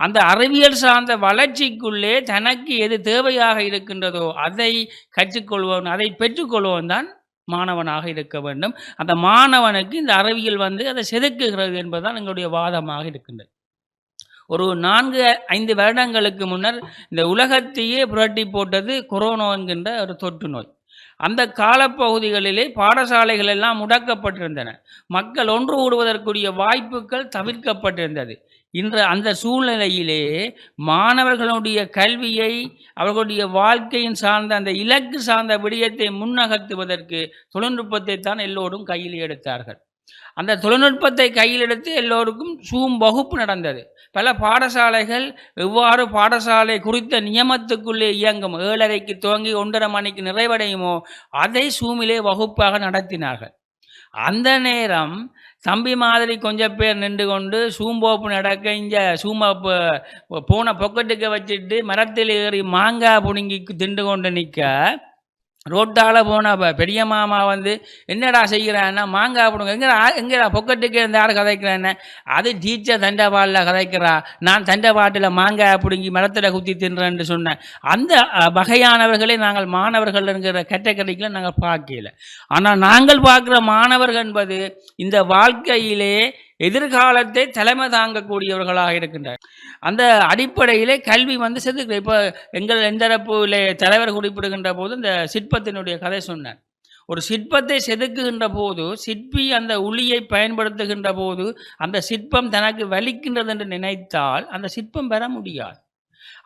அந்த அறிவியல் சார்ந்த வளர்ச்சிக்குள்ளே தனக்கு எது தேவையாக இருக்கின்றதோ அதை கற்றுக்கொள்வோன், அதை பெற்றுக்கொள்வோன் தான் மாணவனாக இருக்க வேண்டும். அந்த மாணவனுக்கு இந்த அறிவியல் அதை செதுக்குகிறது என்பதுதான் எங்களுடைய வாதமாக இருக்கின்றது. ஒரு 4-5 வருடங்களுக்கு முன்னர் இந்த உலகத்தையே புரட்டி போட்டது கொரோனா என்கின்ற ஒரு தொற்று நோய். அந்த காலப்பகுதிகளிலே பாடசாலைகள் எல்லாம் முடக்கப்பட்டிருந்தன. மக்கள் ஒன்று கூடுவதற்குரிய வாய்ப்புகள் தவிர்க்கப்பட்டிருந்தது. இன்று அந்த சூழ்நிலையிலே மாணவர்களுடைய கல்வியை, அவர்களுடைய வாழ்க்கையின் சார்ந்த அந்த இலக்கு சார்ந்த விடயத்தை முன்னகர்த்துவதற்கு தொழில்நுட்பத்தை தான் எல்லோரும் கையில் எடுத்தார்கள். அந்த தொழில்நுட்பத்தை கையில் எடுத்து எல்லோருக்கும் சூம் வகுப்பு நடந்தது. பல பாடசாலைகள் எவ்வாறு பாடசாலை குறித்த நியமத்துக்குள்ளே இயங்கும், 7:30க்கு துவங்கி 1:30 மணிக்கு நிறைவடையுமோ அதை சூமிலே வகுப்பாக நடத்தினார்கள். அந்த நேரம் தம்பி மாதிரி கொஞ்சம் பேர் நின்று கொண்டு சூம்போப்பு நடக்க இங்கே போன பொக்கெட்டுக்கு வச்சுட்டு மரத்தில் ஏறி மாங்காய் புடுங்கி திண்டு கொண்டு நிற்க, ரோட்டால் போன பெரிய மாமா என்னடா செய்கிறான்னா மாங்காய் பிடுங்க, எங்கடா பொக்கெட்டுக்கு இருந்த ஆள் கதைக்கிறேன்னு, அது டீச்சர் தண்டவாளில் கதைக்கிறா, நான் தண்டவாட்டில் மாங்காய் பிடுங்கி மரத்தில் குத்தி தின்றேன்னு சொன்னேன். அந்த வகையானவர்களை நாங்கள் மாணவர்கள் என்கிற கேட்டகரிகளை நாங்கள் பார்க்கல. ஆனால் நாங்கள் பார்க்குற மாணவர்கள் என்பது இந்த வாழ்க்கையிலே எதிர்காலத்தை தலைமை தாங்கக்கூடியவர்களாக இருக்கின்றனர். அந்த அடிப்படையிலே கல்வி செதுக்கு. இப்போ எங்கள் எந்தரப்பிலே தலைவர் குறிப்பிடுகின்ற போது இந்த சிற்பத்தினுடைய கதை சொன்னார். ஒரு சிற்பத்தை செதுக்குகின்ற போது சிற்பி அந்த உளியை பயன்படுத்துகின்ற போது அந்த சிற்பம் தனக்கு வலிக்கின்றது என்று நினைத்தால் அந்த சிற்பம் பெற முடியாது.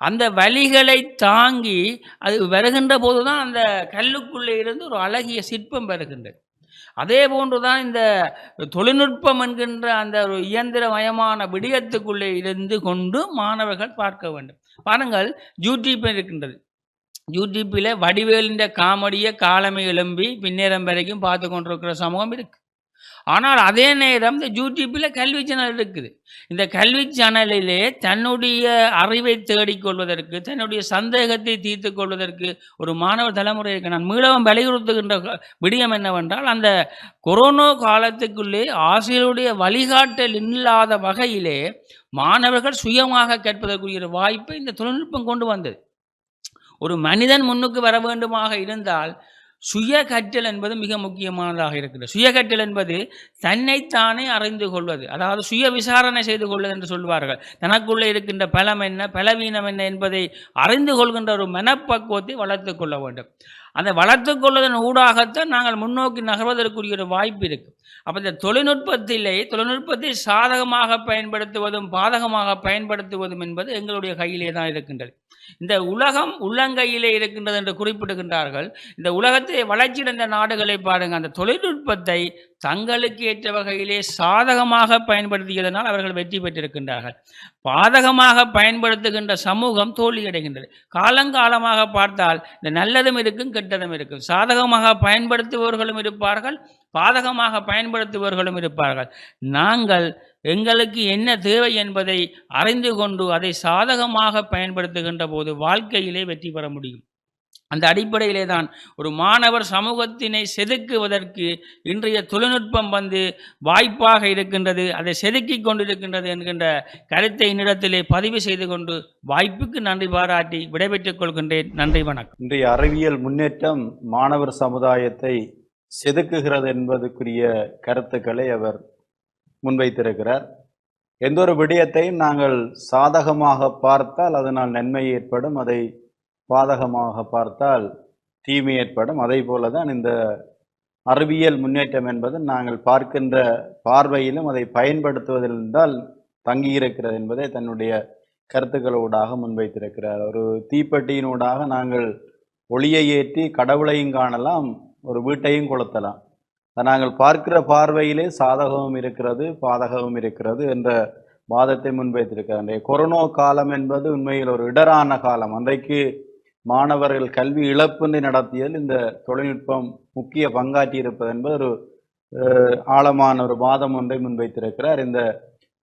அந்த வலிகளை தாங்கி அது வருகின்ற போது தான் அந்த கல்லுக்குள்ளே இருந்து ஒரு அழகிய சிற்பம் வருகின்றது. அதே போன்றுதான் இந்த தொழில்நுட்பம் என்கின்ற அந்த ஒரு இயந்திரமயமான விடயத்துக்குள்ளே இருந்து கொண்டு மாணவர்கள் பார்க்க வேண்டும். பாருங்கள், யூடியூப் இருக்கின்றது. யூடியூப்பில் வடிவேலின் காமெடியை காலமே எழும்பி பின்னேரம் வரைக்கும் பார்த்து கொண்டிருக்கிற சமூகம் இருக்கு. ஆனால் அதே நேரம் இந்த யூடியூப்பில் கல்வி சேனல் இருக்குது. இந்த கல்வி சேனலிலே தன்னுடைய அறிவை தேடிக்கொள்வதற்கு, தன்னுடைய சந்தேகத்தை தீர்த்து கொள்வதற்கு ஒரு மாணவ தலைமுறை இருக்கு. நான் மீளவும் வலியுறுத்துகின்ற விடயம் என்னவென்றால், அந்த கொரோனா காலத்துக்குள்ளே ஆசிரியருடைய வழிகாட்டல் இல்லாத வகையிலே மாணவர்கள் சுயமாக கற்பதற்குரிய ஒரு வாய்ப்பை இந்த தொழில்நுட்பம் கொண்டு வந்தது. ஒரு மனிதன் முன்னுக்கு வர வேண்டுமாக இருந்தால் சுய கற்றல் என்பது மிக முக்கியமானதாக இருக்கிறது. சுய கற்றல் என்பது தன்னைத்தானே அறிந்து கொள்வது, அதாவது சுய விசாரணை செய்து கொள்வது என்று சொல்வார்கள். தனக்குள்ளே இருக்கின்ற பலம் என்ன, பலவீனம் என்ன என்பதை அறிந்து கொள்கின்ற ஒரு மனப்பக்குவத்தை வளர்த்து கொள்ள வேண்டும். அந்த வளர்த்து கொள்வதன் ஊடாகத்தான் நாங்கள் முன்னோக்கி நகர்வதற்குரிய ஒரு வாய்ப்பு இருக்குது. அப்போ இந்த தொழில்நுட்பத்தை சாதகமாக பயன்படுத்துவதும் பாதகமாக பயன்படுத்துவதும் என்பது எங்களுடைய கையிலே தான் இருக்கின்றது. இந்த உலகம் உள்ளங்கையிலே இருக்கின்றது என்று குறிப்பிடுகின்றார்கள். இந்த உலகத்தை வளர்ச்சியடைந்த நாடுகளை பாருங்கள், அந்த தொழில்நுட்பத்தை தங்களுக்கு ஏற்ற வகையிலே சாதகமாக பயன்படுத்தியதனால் அவர்கள் வெற்றி பெற்றிருக்கின்றார்கள். பாதகமாக பயன்படுத்துகின்ற சமூகம் தோல்வியடைகின்றது. காலங்காலமாக பார்த்தால் இந்த நல்லதும் இருக்கும், கெட்டதும் இருக்கும். சாதகமாக பயன்படுத்துபவர்களும் இருப்பார்கள், பாதகமாக பயன்படுத்துபவர்களும் இருப்பார்கள். நாங்கள் எங்களுக்கு என்ன தேவை என்பதை அறிந்து கொண்டு அதை சாதகமாக பயன்படுத்துகின்ற போது வாழ்க்கையிலே வெற்றி பெற முடியும். அந்த அடிப்படையிலே தான் ஒரு மாணவர் சமூகத்தினை செதுக்குவதற்கு இன்றைய தொழில்நுட்பம் வாய்ப்பாக இருக்கின்றது, அதை செதுக்கி கொண்டிருக்கின்றது என்கின்ற கருத்தை என்னிடத்திலே பதிவு செய்து கொண்டு வாய்ப்புக்கு நன்றி பாராட்டி விடைபெற்றுக் கொள்கின்றேன். நன்றி, வணக்கம். இன்றைய அறிவியல் முன்னேற்றம் மாணவர் சமுதாயத்தை செதுக்குகிறது என்பதற்குரிய கருத்துக்களை அவர் முன்வைத்திருக்கிறார். எந்த ஒரு விடயத்தையும் நாங்கள் சாதகமாக பார்த்தால் அதனால் நன்மை ஏற்படும், அதை பாதகமாக பார்த்தால் தீமை ஏற்படும். அதே போல தான் இந்த அறிவியல் முன்னேற்றம் என்பது நாங்கள் பார்க்கின்ற பார்வையிலும் அதை பயன்படுத்துவதில்தான் தங்கியிருக்கிறது என்பதை தன்னுடைய கருத்துக்களூடாக முன்வைத்திருக்கிறார். ஒரு தீப்பெட்டியினூடாக நாங்கள் ஒளியை ஏற்றி கடவுளையும் காணலாம், ஒரு வீட்டையும் கொளுத்தலாம். நாங்கள் பார்க்கிற பார்வையிலே சாதகமும் இருக்கிறது, பாதகமும் இருக்கிறது என்ற வாதத்தை முன்வைத்திருக்கிறார். அன்றைய கொரோனா காலம் என்பது உண்மையில் ஒரு இடரான காலம். அன்றைக்கு மாணவர்கள் கல்வி இழப்பின்றி நடத்தியதில் இந்த தொழில்நுட்பம் முக்கிய பங்காற்றி இருப்பது என்பது ஒரு ஆழமான ஒரு வாதம் ஒன்றை முன்வைத்திருக்கிறார். இந்த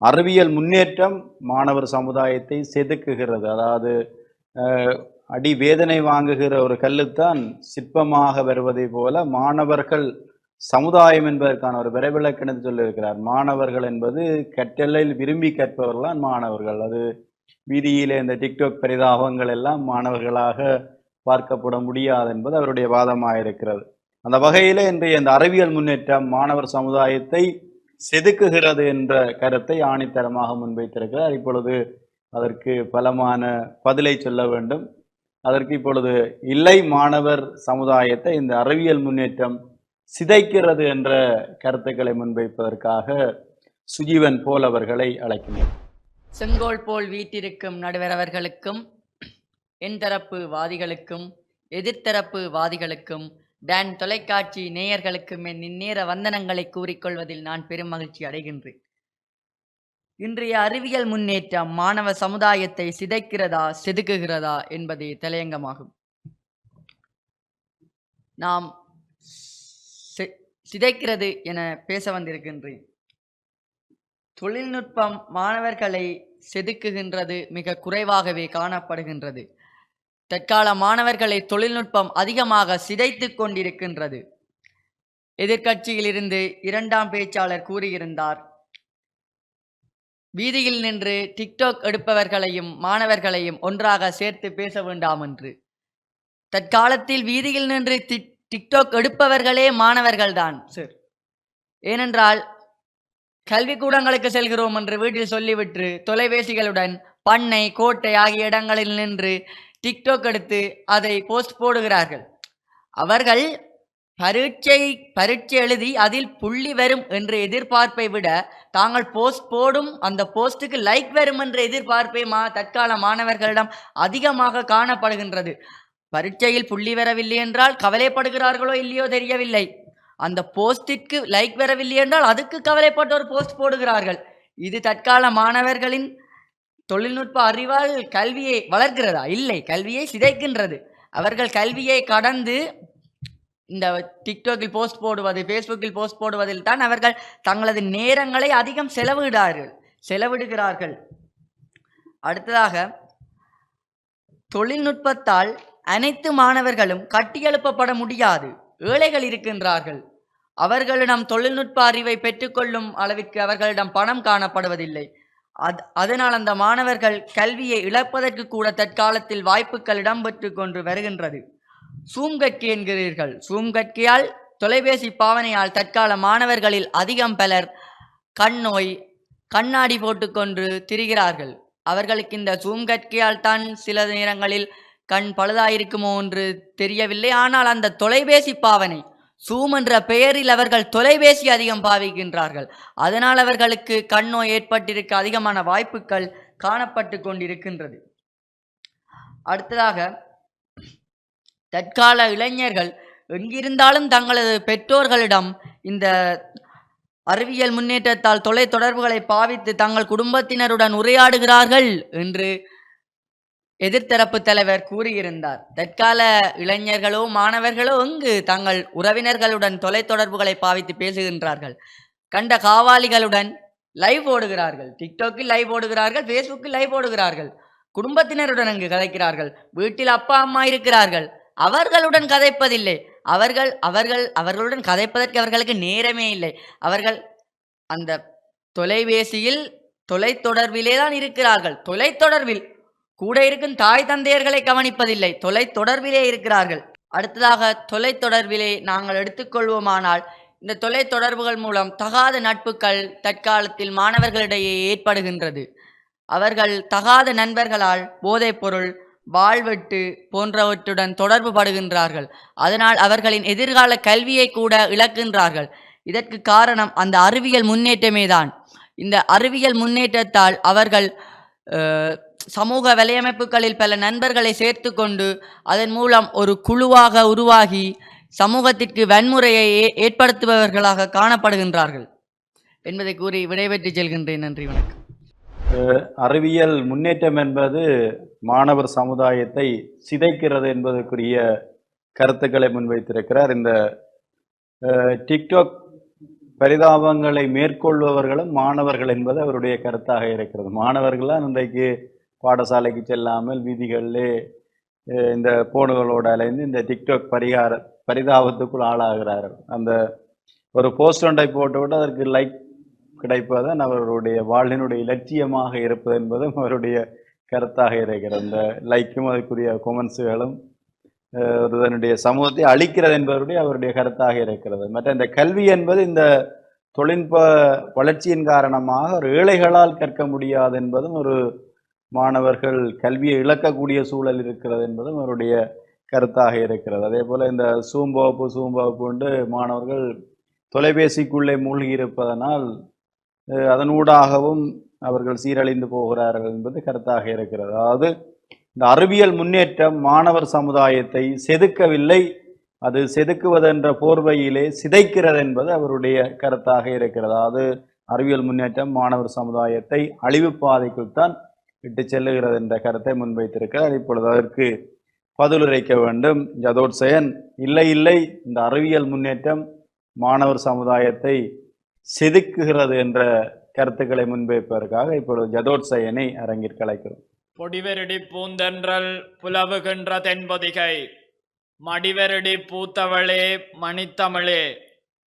அறிவியல் முன்னேற்றம் மாணவர் சமுதாயத்தை செதுக்குகிறது. அதாவது அடி வேதனை வாங்குகிற ஒரு கல்லுத்தான் சிற்பமாக வருவதை போல மாணவர்கள் சமுதாயம் என்பதற்கான ஒரு விரைவிலக்கணத்தை சொல்லியிருக்கிறார். மாணவர்கள் என்பது கற்றலில் விரும்பி கற்பவர்கள்தான் மாணவர்கள். அது வீதியிலே இந்த டிக்டாக் பரிதாபங்கள் எல்லாம் மாணவர்களாக பார்க்கப்பட முடியாது என்பது அவருடைய வாதமாக இருக்கிறது. அந்த வகையிலே இன்றைய இந்த அறிவியல் முன்னேற்றம் மாணவர் சமுதாயத்தை செதுக்குகிறது என்ற கருத்தை ஆணித்தரமாக முன்வைத்திருக்கிறார். இப்பொழுது அதற்கு பலமான பதிலை சொல்ல வேண்டும். அதற்கு இப்பொழுது இல்லை, மாணவர் சமுதாயத்தை இந்த அறிவியல் முன்னேற்றம் சிதைக்கிறது என்ற கருத்துக்களை முன்வைப்பதற்காக சுஜீவன் போல் அவர்களை அழைக்கிறேன். செங்கோல் போல் வீட்டிருக்கும் நடுவரவர்களுக்கும், என் தரப்பு வாதிகளுக்கும், எதிர்த்தரப்பு வாதிகளுக்கும், டான் தொலைக்காட்சி நேயர்களுக்கும் என் இந்நேர வந்தனங்களை கூறிக்கொள்வதில் நான் பெரும் மகிழ்ச்சி அடைகின்றேன். இன்றைய அறிவியல் முன்னேற்றம் மாணவ சமுதாயத்தை சிதைக்கிறதா செதுக்குகிறதா என்பது தலையங்கமாகும். நாம் சிதைக்கிறது என பேச வந்திருக்கின்றேன். தொழில்நுட்பம் மாணவர்களை செதுக்குகின்றது மிக குறைவாகவே காணப்படுகின்றது. தற்கால மாணவர்களை தொழில்நுட்பம் அதிகமாக சிதைத்து கொண்டிருக்கின்றது. எதிர்க்கட்சியிலிருந்து இரண்டாம் பேச்சாளர் கூறியிருந்தார், வீதியில் நின்று டிக்டாக் எடுப்பவர்களையும் மாணவர்களையும் ஒன்றாக சேர்த்து பேச வேண்டாம் என்று. தற்காலத்தில் வீதியில் நின்று டிக்டாக் எடுப்பவர்களே மாணவர்கள்தான் சார். ஏனென்றால் கல்விக்கூடங்களுக்கு செல்கிறோம் என்று வீட்டில் சொல்லிவிட்டு தொலைபேசிகளுடன் பண்ணை, கோட்டை ஆகிய இடங்களில் நின்று டிக்டாக் எடுத்து அதை போஸ்ட் போடுகிறார்கள். அவர்கள் பரீட்சை எழுதி அதில் புள்ளி வரும் என்ற எதிர்பார்ப்பை விட தாங்கள் போஸ்ட் போடும் அந்த போஸ்ட்டுக்கு லைக் வரும் என்ற எதிர்பார்ப்பை தற்கால மாணவர்களிடம் அதிகமாக காணப்படுகின்றது. பரீட்சையில் புள்ளி வரவில்லை என்றால் கவலைப்படுகிறார்களோ இல்லையோ தெரியவில்லை, அந்த போஸ்டிற்கு லைக் வரவில்லை என்றால் அதுக்கு கவலைப்பட்டு ஒரு போஸ்ட் போடுகிறார்கள். இது தற்கால மாணவர்களின் தொழில்நுட்ப அறிவால் கல்வியை வளர்க்கிறதா? இல்லை, கல்வியை சிதைக்கின்றது. அவர்கள் கல்வியை கடந்து இந்த டிக்டாக்கில் போஸ்ட் போடுவது, ஃபேஸ்புக்கில் போஸ்ட் போடுவதில் தான் அவர்கள் தங்களது நேரங்களை அதிகம் செலவிடுகிறார்கள். அடுத்ததாக, தொழில்நுட்பத்தால் அனைத்து மாணவர்களும் கட்டியெழுப்பப்பட முடியாது. ஏழைகள் இருக்கின்றார்கள். அவர்களிடம் தொழில்நுட்ப அறிவை பெற்றுக்கொள்ளும் அளவிற்கு அவர்களிடம் பணம் காணப்படுவதில்லை. அதனால் அந்த மாணவர்கள் கல்வியை இழப்பதற்கு கூட தற்காலத்தில் வாய்ப்புகள் இடம்பெற்று கொண்டு வருகின்றது. சூம் கற்கை என்கிறீர்கள். சூம் கற்கையால், தொலைபேசி பாவனையால் தற்கால மாணவர்களில் அதிகம் பலர் கண் நோய், கண்ணாடி போட்டுக்கொண்டு திரிகிறார்கள். அவர்களுக்கு இந்த சூம் கற்கையால் தான் சில நேரங்களில் கண் பழுதாயிருக்குமோ என்று தெரியவில்லை. ஆனால் அந்த தொலைபேசி பாவனை, சூம் என்ற பெயரில் அவர்கள் தொலைபேசி அதிகம் பாவிக்கின்றார்கள். அதனால் அவர்களுக்கு கண் நோய் ஏற்பட்டிருக்க அதிகமான வாய்ப்புகள் காணப்பட்டு கொண்டிருக்கின்றது. அடுத்ததாக, தற்கால இளைஞர்கள் எங்கிருந்தாலும் தங்களது பெற்றோர்களிடம் இந்த அறிவியல் முன்னேற்றத்தால் தொலை தொடர்புகளை பாவித்து தங்கள் குடும்பத்தினருடன் உரையாடுகிறார்கள் என்று எதிர்த்தரப்பு தலைவர் கூறியிருந்தார். தற்கால இளைஞர்களோ மாணவர்களோ எங்கு தங்கள் உறவினர்களுடன் தொலை தொடர்புகளை பாவித்து பேசுகின்றார்கள்? கண்ட காவாலிகளுடன் லைவ் போடுகிறார்கள், டிக்டாக்கில் லைவ் போடுகிறார்கள், ஃபேஸ்புக்கில் லைவ் போடுகிறார்கள். குடும்பத்தினருடன் அங்கு கதைக்கிறார்கள். வீட்டில் அப்பா அம்மா இருக்கிறார்கள், அவர்களுடன் கதைப்பதில்லை. அவர்களுடன் கதைப்பதற்கு அவர்களுக்கு நேரமே இல்லை. அவர்கள் அந்த தொலைபேசியில் தொலைத்தொடர்பிலே தான் இருக்கிறார்கள். தொலைத்தொடர்பில் கூட இருக்கும் தாய் தந்தையர்களை கவனிப்பதில்லை, தொலைத்தொடர்பிலே இருக்கிறார்கள். அடுத்ததாக, தொலைத்தொடர்பிலே நாங்கள் எடுத்துக்கொள்வோமானால், இந்த தொலைத்தொடர்புகள் மூலம் தகாத நட்புகள் தற்காலத்தில் மாணவர்களிடையே ஏற்படுகின்றது. அவர்கள் தகாத நண்பர்களால் போதைப்பொருள், வாழ்வெட்டு போன்றவற்றுடன் தொடர்பு படுகின்றார்கள். அதனால் அவர்களின் எதிர்கால கல்வியை கூட இழக்கின்றார்கள். இதற்கு காரணம் அந்த அறிவியல் முன்னேற்றமே தான். இந்த அறிவியல் முன்னேற்றத்தால் அவர்கள் சமூக வலையமைப்புகளில் பல நண்பர்களை சேர்த்து கொண்டு அதன் மூலம் ஒரு குழுவாக உருவாகி சமூகத்திற்கு வன்முறையை ஏற்படுத்துபவர்களாக காணப்படுகின்றார்கள் என்பதை கூறி விடைபெற்று செல்கின்றேன். நன்றி, வணக்கம். அறிவியல் முன்னேற்றம் என்பது மாணவர் சமுதாயத்தை சிதைக்கிறது என்பதற்குரிய கருத்துக்களை முன்வைத்திருக்கிறார். இந்த டிக்டாக் பரிதாபங்களை மேற்கொள்பவர்களும் மாணவர்கள் என்பது அவருடைய கருத்தாக இருக்கிறது. மாணவர்கள்லாம் இன்றைக்கு பாடசாலைக்கு செல்லாமல் வீதிகளிலே இந்த போனுகளோடு அலைந்து இந்த டிக்டாக் பரிதாபத்துக்குள் ஆளாகிறார்கள். அந்த ஒரு போஸ்ட் ஒன்றை போட்டுவிட்டு அதற்கு லைக் கிடைப்பதன் அவருடைய வாழ்வினுடைய இலட்சியமாக இருப்பது என்பதும் அவருடைய கருத்தாக இருக்கிறது. இந்த லைக்கும் அதுக்குரிய கொமெண்ட்ஸுகளும் ஒருவனுடைய சமூகத்தை அழிக்கிறது என்பவருடைய அவருடைய கருத்தாக இருக்கிறது. மற்ற இந்த கல்வி என்பது இந்த தொழில்நுட்ப வளர்ச்சியின் காரணமாக ஒரு ஏழைகளால் கற்க முடியாது என்பதும், ஒரு மாணவர்கள் கல்வியை இழக்கக்கூடிய சூழல் இருக்கிறது என்பதும் அவருடைய கருத்தாக இருக்கிறது. அதே போல் இந்த சூம் வகுப்பு கொண்டு மாணவர்கள் தொலைபேசிக்குள்ளே மூழ்கி இருப்பதனால் அதனூடாகவும் அவர்கள் சீரழிந்து போகிறார்கள் என்பது கருத்தாக இருக்கிறது. அதாவது இந்த அறிவியல் முன்னேற்றம் மாணவர் சமுதாயத்தை செதுக்கவில்லை, அது செதுக்குவதென்ற போர்வையிலே சிதைக்கிறது என்பது அவருடைய கருத்தாக இருக்கிறது. அதாவது அறிவியல் முன்னேற்றம் மாணவர் சமுதாயத்தை அழிவு பாதைக்குள் தான் இட்டு செல்லுகிறது என்ற கருத்தை முன்வைத்திருக்கிறார். இப்பொழுது அதற்கு பதிலுரைக்க வேண்டும் ஜதோத்சயன். இல்லை, இந்த அறிவியல் முன்னேற்றம் மாணவர் சமுதாயத்தை செதுக்குகிறது என்ற கருத்துக்களை முன்வைப்பதற்காக இப்பொழுது ஜதோத்சயனை அரங்கிற்கு அழைக்கிறோம். பொடிவெருடி பூந்தென்றல் புலவுகின்ற தென்பொதிகை, மடிவெருடி பூத்தவளே மணித்தமிழே,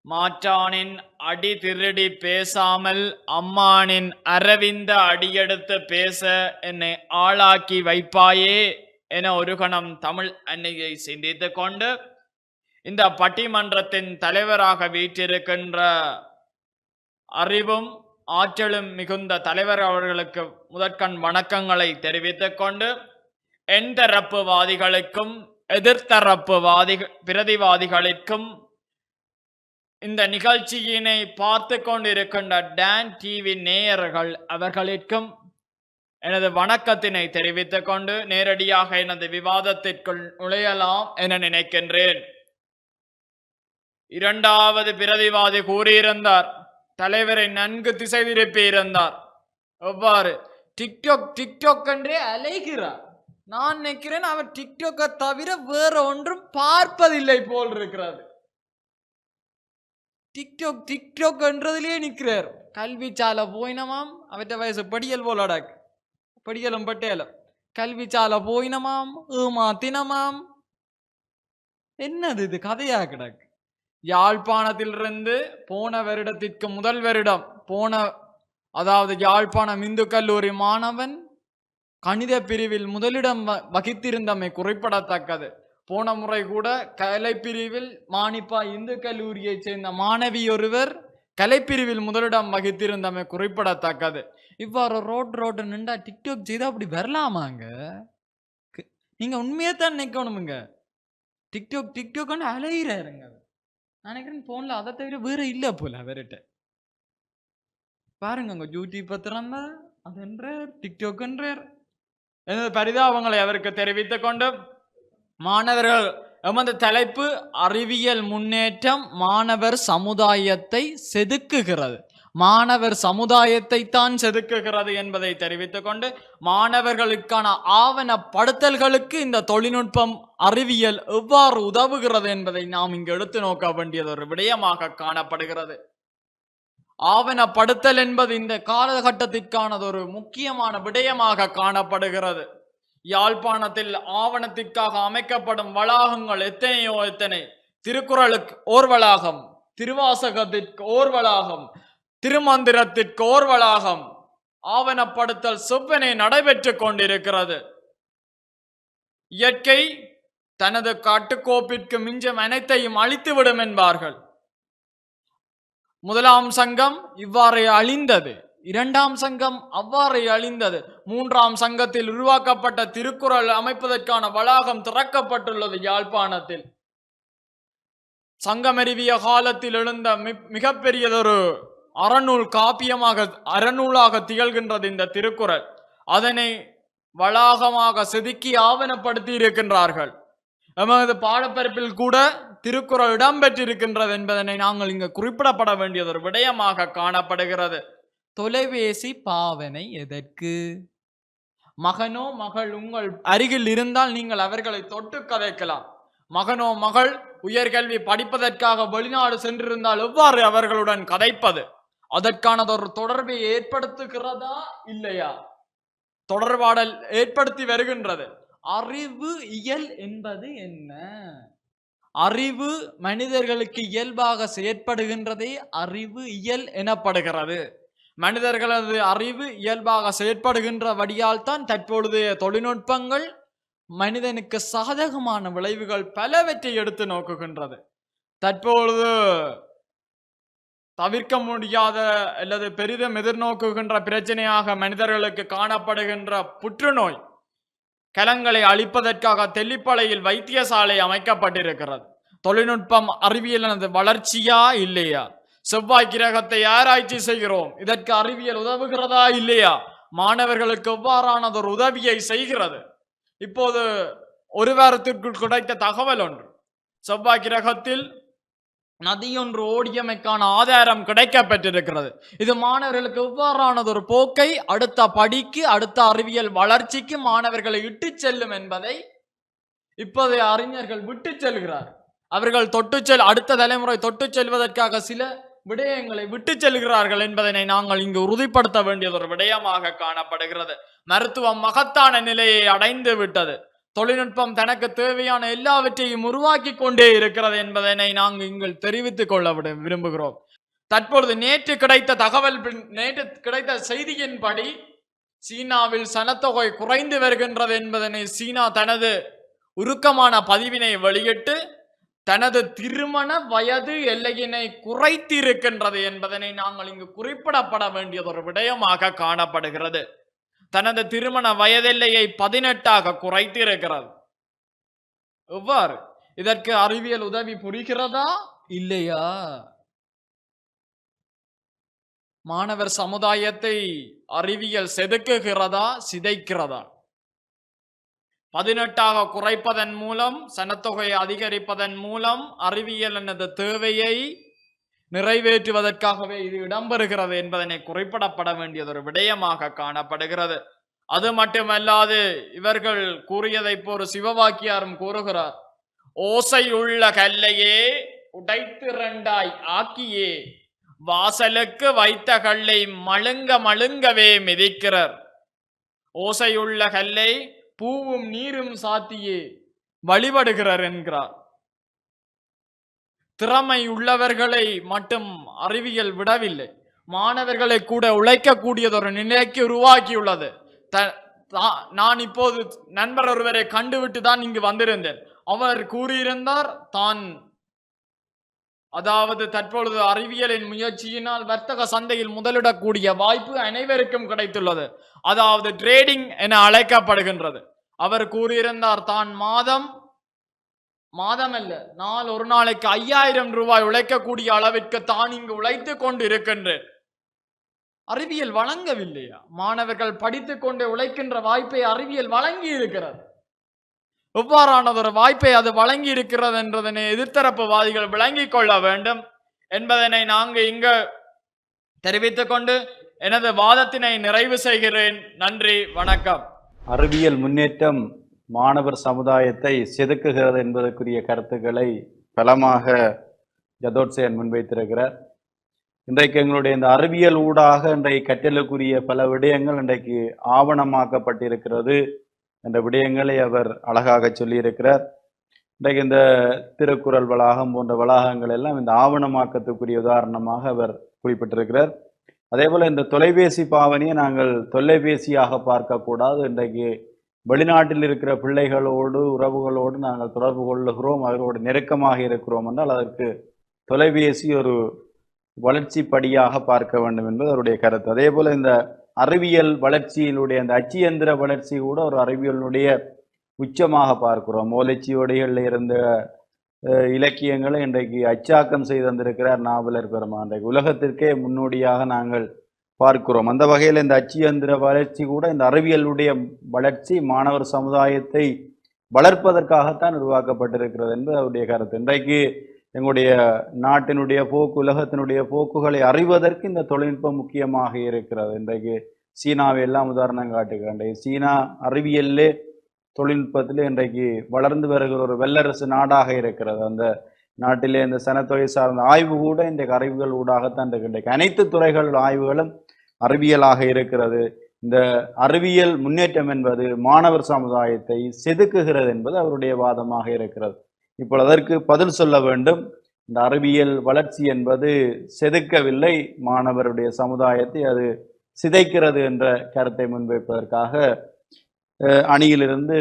மாற்றானின் அடி திருடி பேசாமல் அம்மானின் அரவிந்த அடியெடுத்து பேச என்னை ஆளாக்கி வைப்பாயே என ஒரு கணம் தமிழ் அன்னையை சிந்தித்து கொண்டு இந்த பட்டிமன்றத்தின் தலைவராக வீற்றிருக்கின்ற அறிவும் ஆற்றலும் மிகுந்த தலைவர் அவர்களுக்கு முதற்கண் வணக்கங்களை தெரிவித்துக் கொண்டு எந்தரப்புவாதிகளுக்கும் எதிர்த்தரப்பு பிரதிவாதிகளுக்கும் இந்த நிகழ்ச்சியினை பார்த்து கொண்டிருக்கின்ற டான் டிவி நேயர்கள் அவர்களுக்கும் எனது வணக்கத்தினை தெரிவித்துக் கொண்டு நேரடியாக எனது விவாதத்திற்குள் நுழையலாம் என நினைக்கின்றேன். இரண்டாவது பிரதிவாதி கூறியிருந்தார், தலைவரை நன்கு திசை திருப்பி இருந்தார். எவ்வாறு டிக்டாக் என்றே அலைகிறார். நான் நினைக்கிறேன் அவர் டிக்டாக்கை தவிர வேற ஒன்றும் பார்ப்பதில்லை போல் இருக்கிறது. டிக்டாக் டிக்டாக்ன்றதுலயே நிற்கிறார். கல்வி சாலை போயினமாம், அவற்ற வயசு படியல் போலடாக், படியலும் பட்டேலும் கல்வி சாலை போயினமாம், ஏமாத்தினமாம். என்னது இது கதையா கிடக்கு? யாழ்ப்பாணத்திலிருந்து போன வருடத்திற்கு முதல் வருடம் அதாவது யாழ்ப்பாணம் இந்து கல்லூரி மாணவன் கணித பிரிவில் முதலிடம் வகித்திருந்தமை குறிப்பிடத்தக்கது. போன முறை கூட கலைப்பிரிவில் மானிப்பா இந்து கல்லூரியைச் சேர்ந்த மாணவி ஒருவர் கலைப்பிரிவில் முதலிடம் வகித்திருந்தமை குறிப்பிடத்தக்கது. இவ்வாறு ரோடு நின்றா டிக்டாக் செய்தா அப்படி வரலாமாங்க? நீங்க உண்மையத்தான் நினைக்கணுமுங்க. டிக்டாக் அலையிறாருங்க. நினைக்கிறேன் போன்ல அதை தவிர வேற இல்ல போல அவர்கிட்ட. பாருங்க யூடியூப் திறந்தா அது என்றார், டிக்டாக் என்றார். எனது பரிதாபங்களை அவருக்கு தெரிவித்துக் கொண்டு மாணவர்கள் எமது தலைப்பு அறிவியல் முன்னேற்றம் மாணவர் சமுதாயத்தை செதுக்குகிறது, மாணவர் சமுதாயத்தை தான் செதுக்குகிறது என்பதை தெரிவித்துக் கொண்டு மாணவர்களுக்கான ஆவணப்படுத்தல்களுக்கு இந்த தொழில்நுட்பம் அறிவியல் எவ்வாறு உதவுகிறது என்பதை நாம் இங்கு எடுத்து நோக்க வேண்டியது ஒரு விடயமாக காணப்படுகிறது. ஆவணப்படுத்தல் என்பது இந்த காலகட்டத்திற்கானது ஒரு முக்கியமான விடயமாக காணப்படுகிறது. யாழ்ப்பாணத்தில் ஆவணத்திற்காக அமைக்கப்படும் வளாகங்கள் எத்தனை. திருக்குறளுக்கு ஓர் வளாகம், திருவாசகத்திற்கு ஓர் வளாகம், திருமந்திரத்திற்கு ஓர் வளாகம். ஆவணப்படுத்தல் செவ்வனே நடைபெற்று கொண்டிருக்கிறது. இயற்கை தனது கட்டுக்கோப்பிற்கு மிஞ்சும் அனைத்தையும் அழித்துவிடும் என்பார்கள். முதலாம் சங்கம் இவ்வாறு அழிந்தது, இரண்டாம் சங்கம் அவ்வாறு அழிந்தது, மூன்றாம் சங்கத்தில் உருவாக்கப்பட்ட திருக்குறள் அமைப்பதற்கான வளாகம் திறக்கப்பட்டுள்ளது யாழ்ப்பாணத்தில். சங்கமறிவிய காலத்தில் எழுந்த மிகப்பெரியதொரு அறநூல் காப்பியமாக அறநூலாக திகழ்கின்றது இந்த திருக்குறள். அதனை வளாகமாக செதுக்கி ஆவணப்படுத்தி இருக்கின்றார்கள். எமது பாடப்பரப்பில் கூட திருக்குறள் இடம்பெற்றிருக்கின்றது என்பதனை நாங்கள் இங்கு குறிப்பிடப்பட வேண்டியது ஒரு விடயமாக காணப்படுகிறது. தொலைபேசி பாவனை எதற்கு? மகனோ மகள் உங்கள் அருகில் இருந்தால் நீங்கள் அவர்களை தொட்டு கதைக்கலாம். மகனோ மகள் உயர்கல்வி படிப்பதற்காக வெளிநாடு சென்றிருந்தால் எவ்வாறு அவர்களுடன் கதைப்பது? அதற்கானதொரு தொடர்பை ஏற்படுத்துகிறதா இல்லையா? தொடர்பாடல் ஏற்படுத்தி வருகின்றது. அறிவு இயல் என்பது என்ன? அறிவு மனிதர்களுக்கு இயல்பாக செயற்படுகின்றதே அறிவு இயல் எனப்படுகிறது. மனிதர்களது அறிவு இயல்பாக செயற்படுகின்ற வழியால் தான் தற்பொழுதைய தொழில்நுட்பங்கள் மனிதனுக்கு சாதகமான விளைவுகள் பலவற்றை எடுத்து நோக்குகின்றது. தற்பொழுது தவிர்க்க முடியாத அல்லது பெரிதும் எதிர்நோக்குகின்ற பிரச்சனையாக மனிதர்களுக்கு காணப்படுகின்ற புற்றுநோய் கலங்களை அழிப்பதற்காக தெல்லிப்பளையில் வைத்தியசாலை அமைக்கப்பட்டிருக்கிறது. தொழில்நுட்பம் அறிவியலானது வளர்ச்சியா இல்லையா? செவ்வாய் கிரகத்தை ஆராய்ச்சி செய்கிறோம், இதற்கு அறிவியல் உதவுகிறதா இல்லையா? மாணவர்களுக்கு எவ்வாறானது ஒரு உதவியை செய்கிறது? இப்போது ஒரு வாரத்திற்குள் கிடைத்த தகவல் ஒன்று, செவ்வாய் கிரகத்தில் நதியொன்று ஓடியமைக்கான ஆதாரம் கிடைக்கப்பட்டிருக்கிறது. இது மாணவர்களுக்கு எவ்வாறானது ஒரு போக்கை அடுத்த படிக்கு அடுத்த அறிவியல் வளர்ச்சிக்கு மாணவர்களை இட்டு செல்லும் என்பதை இப்போதைய அறிஞர்கள் விட்டு செல்கிறார். அவர்கள் அடுத்த தலைமுறை தொட்டு செல்வதற்காக சில விடயங்களை விட்டு செல்கிறார்கள் என்பதனை நாங்கள் இங்கு உறுதிப்படுத்த வேண்டியது ஒரு விடயமாக காணப்படுகிறது. மருத்துவம் மகத்தான நிலையை அடைந்து விட்டது. தொழில்நுட்பம் தனக்கு தேவையான எல்லாவற்றையும் உருவாக்கி கொண்டே இருக்கிறது என்பதனை நாங்கள் இங்கு தெரிவித்துக் கொள்ள விரும்புகிறோம். தற்பொழுது நேற்று கிடைத்த செய்தியின்படி சீனாவில் சனத்தொகை குறைந்து வருகின்றது என்பதனை சீனா தனது உருக்கமான பதிவினை வெளியிட்டு தனது திருமண வயது எல்லையினை குறைத்திருக்கின்றது என்பதனை நாங்கள் இங்கு குறிப்பிடப்பட வேண்டியது ஒரு விடயமாக காணப்படுகிறது. தனது திருமண வயதெல்லையை 18 குறைத்திருக்கிறது. எவ்வாறு? இதற்கு அறிவியல் உதவி புரிகிறதா இல்லையா? மாணவர் சமுதாயத்தை அறிவியல் செதுக்குகிறதா சிதைக்கிறதா? 18 குறைப்பதன் மூலம், சனத்தொகையை அதிகரிப்பதன் மூலம் அறிவியல் எனது தேவையை நிறைவேற்றுவதற்காகவே இது இடம்பெறுகிறது என்பதனை குறிப்பிடப்பட வேண்டியது ஒரு விடயமாக காணப்படுகிறது. அது மட்டுமல்லாது இவர்கள் கூறியதை போல சிவவாக்கியாரும் கூறுகிறார், ஓசை உள்ள கல்லையே உடைத்து இரண்டாய் ஆக்கியே வாசலுக்கு வைத்த கல்லை மழுங்க மழுங்கவே மிதிக்கிறார். ஓசையுள்ள கல்லை பூவும் நீரும் சாத்தியே வழிபடுகிறார் என்கிறார். திறமை உள்ளவர்களை மட்டும் அறிவியல் விடவில்லை, மாணவர்களை கூட உழைக்கக்கூடியதொரு நிலைக்கு உருவாக்கியுள்ளது. நான் இப்போது நண்பர் ஒருவரை கண்டுவிட்டு தான் இங்கு வந்திருந்தேன். அவர் கூறியிருந்தார், தான் அதாவது தற்பொழுது அறிவியலின் முயற்சியினால் வர்த்தக சந்தையில் முதலிடக்கூடிய வாய்ப்பு அனைவருக்கும் கிடைத்துள்ளது. அதாவது ட்ரேடிங் என அழைக்கப்படுகின்றது. அவர் கூறியிருந்தார், தான் மாதம் அல்ல ஒரு நாளைக்கு 5000 ரூபாய் உழைக்கக்கூடிய அளவிற்கு தான் இங்கு உழைத்து கொண்டு இருக்கின்றேன். அறிவியல் வழங்கவில்லையா? மாணவர்கள் படித்துக் கொண்டே உழைக்கின்ற வாய்ப்பை அறிவியல் வழங்கி இருக்கிறது. எவ்வாறானதொரு வாய்ப்பை அது வழங்கி இருக்கிறது என்றதனை எதிர்த்தரப்புவாதிகள் விளங்கிக் கொள்ள வேண்டும் என்பதனை நாங்கள் இங்கு தெரிவித்துக் கொண்டு எனது வாதத்தினை நிறைவு செய்கிறேன். நன்றி, வணக்கம். அறிவியல் முன்னேற்றம் மாணவர் சமுதாயத்தை செதுக்குகிறது என்பதற்குரிய கருத்துக்களை பலமாக ஜதோத்சேன் முன்வைத்திருக்கிறார். இன்றைக்கு எங்களுடைய இந்த அறிவியல் ஊடாக இன்றைக்கு கற்றலுக்குரிய பல விடயங்கள் இன்றைக்கு ஆவணமாக்கப்பட்டிருக்கிறது என்ற விடயங்களை அவர் அழகாக சொல்லியிருக்கிறார். இன்றைக்கு இந்த திருக்குறள் வளாகம் போன்ற வளாகங்கள் எல்லாம் இந்த ஆவணமாக்கத்துக்குரிய உதாரணமாக அவர் குறிப்பிட்டிருக்கிறார். அதே போல் இந்த தொலைபேசி பாவனையை நாங்கள் தொலைபேசியாக பார்க்கக்கூடாது. இன்றைக்கு வெளிநாட்டில் இருக்கிற பிள்ளைகளோடு உறவுகளோடு நாங்கள் தொடர்பு கொள்ளுகிறோம், அவர்களோடு நெருக்கமாக இருக்கிறோம் என்றால் அதற்கு தொலைபேசி ஒரு வளர்ச்சி படியாக பார்க்க வேண்டும் என்பது அவருடைய கருத்து. அதே போல் இந்த அறிவியல் வளர்ச்சியினுடைய அந்த அச்சியந்திர வளர்ச்சி கூட ஒரு அறிவியலுடைய உச்சமாக பார்க்கிறோம். ஓலைச்சுவடிகளில் இருந்த இலக்கியங்களை இன்றைக்கு அச்சாக்கம் செய்து வந்திருக்கிறார் நாவலர் பெருமான். இன்றைக்கு உலகத்திற்கே முன்னோடியாக நாங்கள் பார்க்கிறோம். அந்த வகையில் இந்த அச்சியந்திர வளர்ச்சி கூட இந்த அறிவியலுடைய வளர்ச்சி மாணவர் சமுதாயத்தை வளர்ப்பதற்காகத்தான் உருவாக்கப்பட்டிருக்கிறது என்பது அவருடைய கருத்து. இன்றைக்கு எங்களுடைய நாட்டினுடைய போக்கு, உலகத்தினுடைய போக்குகளை அறிவதற்கு இந்த தொழில்நுட்பம் முக்கியமாக இருக்கிறது. இன்றைக்கு சீனாவை எல்லாம் உதாரணம் காட்டுகிறேன். சீனா அறிவியல்லே தொழில்நுட்பத்திலே இன்றைக்கு வளர்ந்து வருகிற ஒரு வல்லரசு நாடாக இருக்கிறது. அந்த நாட்டிலே இந்த சனத்தொகை சார்ந்த ஆய்வு கூட இன்றைக்கு அறிவியல் ஊடாகத்தான் இன்றைக்கு அனைத்து துறைகள் ஆய்வுகளும் அறிவியலாக இருக்கிறது. இந்த அறிவியல் முன்னேற்றம் என்பது மாணவர் சமுதாயத்தை செதுக்குகிறது என்பது அவருடைய வாதமாக இருக்கிறது. இப்பொழுது அதற்கு பதில் சொல்ல வேண்டும். இந்த அறிவியல் வளர்ச்சி என்பது செதுக்கவில்லை, மாணவருடைய சமுதாயத்தை அது சிதைக்கிறது என்ற கருத்தை முன்வைப்பதற்காக அணியிலிருந்து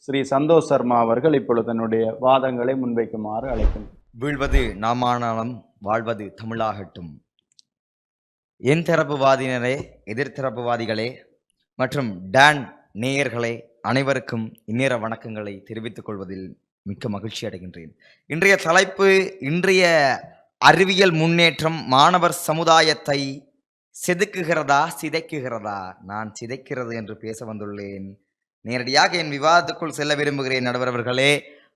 ஸ்ரீ சந்தோஷ் சர்மா அவர்கள் இப்பொழுது தன்னுடைய வாதங்களை முன்வைக்குமாறு அழைக்கின்றனர். வீழ்வது நாமானாலும் வாழ்வது தமிழாகட்டும். என் தரப்புவாதியினரே, எதிர்த்தரப்புவாதிகளே மற்றும் டான் நேயர்களே அனைவருக்கும் இந்நேர வணக்கங்களை தெரிவித்துக் கொள்வதில் மிக்க மகிழ்ச்சி அடைகின்றேன். இன்றைய தலைப்பு, இன்றைய அறிவியல் முன்னேற்றம் மாணவர் சமுதாயத்தை செதுக்குகிறதா சிதைக்குகிறதா? நான் சிதைக்கிறது என்று பேச வந்துள்ளேன். நேரடியாக என் விவாதத்துக்குள் செல்ல விரும்புகிறேன் நடுவர் அவர்களே.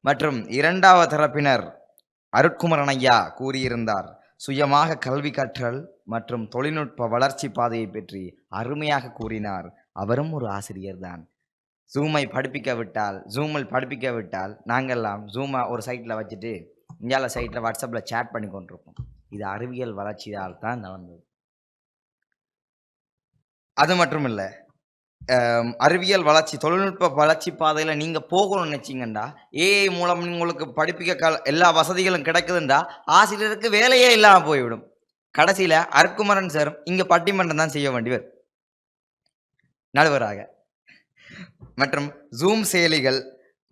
மற்றும் இரண்டாவது தரப்பினர் அருட்குமரன் ஐயா கூறியிருந்தார், சுயமாக கல்வி கற்றல் மற்றும் தொழில்நுட்ப வளர்ச்சி பாதையை பற்றி அருமையாக கூறினார். அவரும் ஒரு ஆசிரியர் தான். ஜூமில் படிப்பிக்க விட்டால் நாங்கள்லாம் ஜூமை ஒரு சைட்டில் வச்சுட்டு இந்தியாவில் சைட்டில் வாட்ஸ்அப்பில் சேட் பண்ணி கொண்டிருப்போம். இது அறிவியல் வளர்ச்சியால் தான் நடந்தது. அது மட்டும் இல்லை, அறிவியல் வளர்ச்சி தொழில்நுட்ப வளர்ச்சி பாதையில் நீங்கள் போகணும்னு நினச்சிங்கண்டா, ஏஐ மூலம் உங்களுக்கு படிப்பிக்க எல்லா வசதிகளும் கிடைக்குதுண்டா ஆசிரியருக்கு வேலையே இல்லாமல் போய்விடும். கடைசியில் அருட்குமரன் சார் இங்கே பட்டிமன்றம் தான் செய்ய வேண்டியவர் நடுவராக. மற்றும் ஜூம் செயலிகள்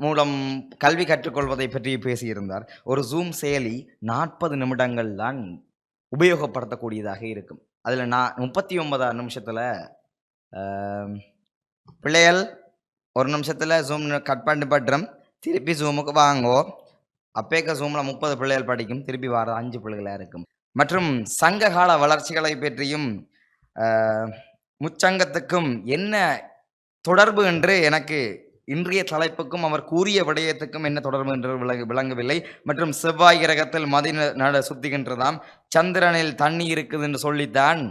மூலம் கல்வி கற்றுக்கொள்வதை பற்றி பேசியிருந்தார். ஒரு ஜூம் செயலி 40 நிமிடங்கள் தான் உபயோகப்படுத்தக்கூடியதாக இருக்கும். அதில் நான் 39 நிமிஷத்தில் பிள்ளைகள் 1 நிமிஷத்தில் ஜூம் கட் பண்ணி பட்டுரும், திருப்பி ஜூமுக்கு வாங்கோ. அப்பேக்க ஜூமில் 30 பிள்ளைகள் படிக்கும், திருப்பி வர 5 பிள்ளைகளாக இருக்கும். மற்றும் சங்ககால வளர்ச்சிகளை பற்றியும் முச்சங்கத்துக்கும் என்ன தொடர்பு என்று எனக்கு இன்றைய தலைப்புக்கும் அவர் கூறிய விடயத்துக்கும் என்ன தொடர்பு என்று விளங்கவில்லை. மற்றும் செவ்வாய் கிரகத்தில் மதி சுத்திக்கின்றதாம், சந்திரனில் தண்ணி இருக்குது என்று சொல்லித்தான்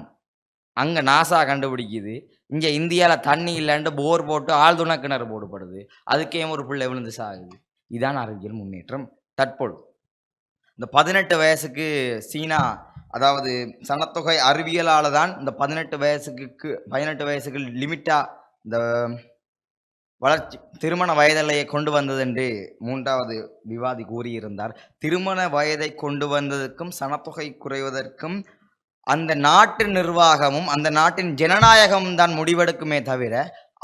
அங்கே நாசா கண்டுபிடிக்குது. இங்கே இந்தியாவில் தண்ணி இல்லைன்ட்டு போர் போட்டு ஆழ்துணை கிணறு போடுபடுது, அதுக்கே ஒரு பிள்ளை விழுந்து சாகுது. இதான் அறிவியல் முன்னேற்றம். தற்போது இந்த 18 வயசுக்கு சீனா, அதாவது சனத்தொகை அறிவியலால தான் இந்த 18 வயசுக்கு லிமிட்டா இந்த வளர்ச்சி திருமண வயதிலேயே கொண்டு வந்தது என்று 3வது விவாதி கூறியிருந்தார். திருமண வயதை கொண்டு வந்ததற்கும் சனத்தொகை குறைவதற்கும் அந்த நாட்டு நிர்வாகமும் அந்த நாட்டின் ஜனநாயகமும் தான் முடிவெடுக்குமே தவிர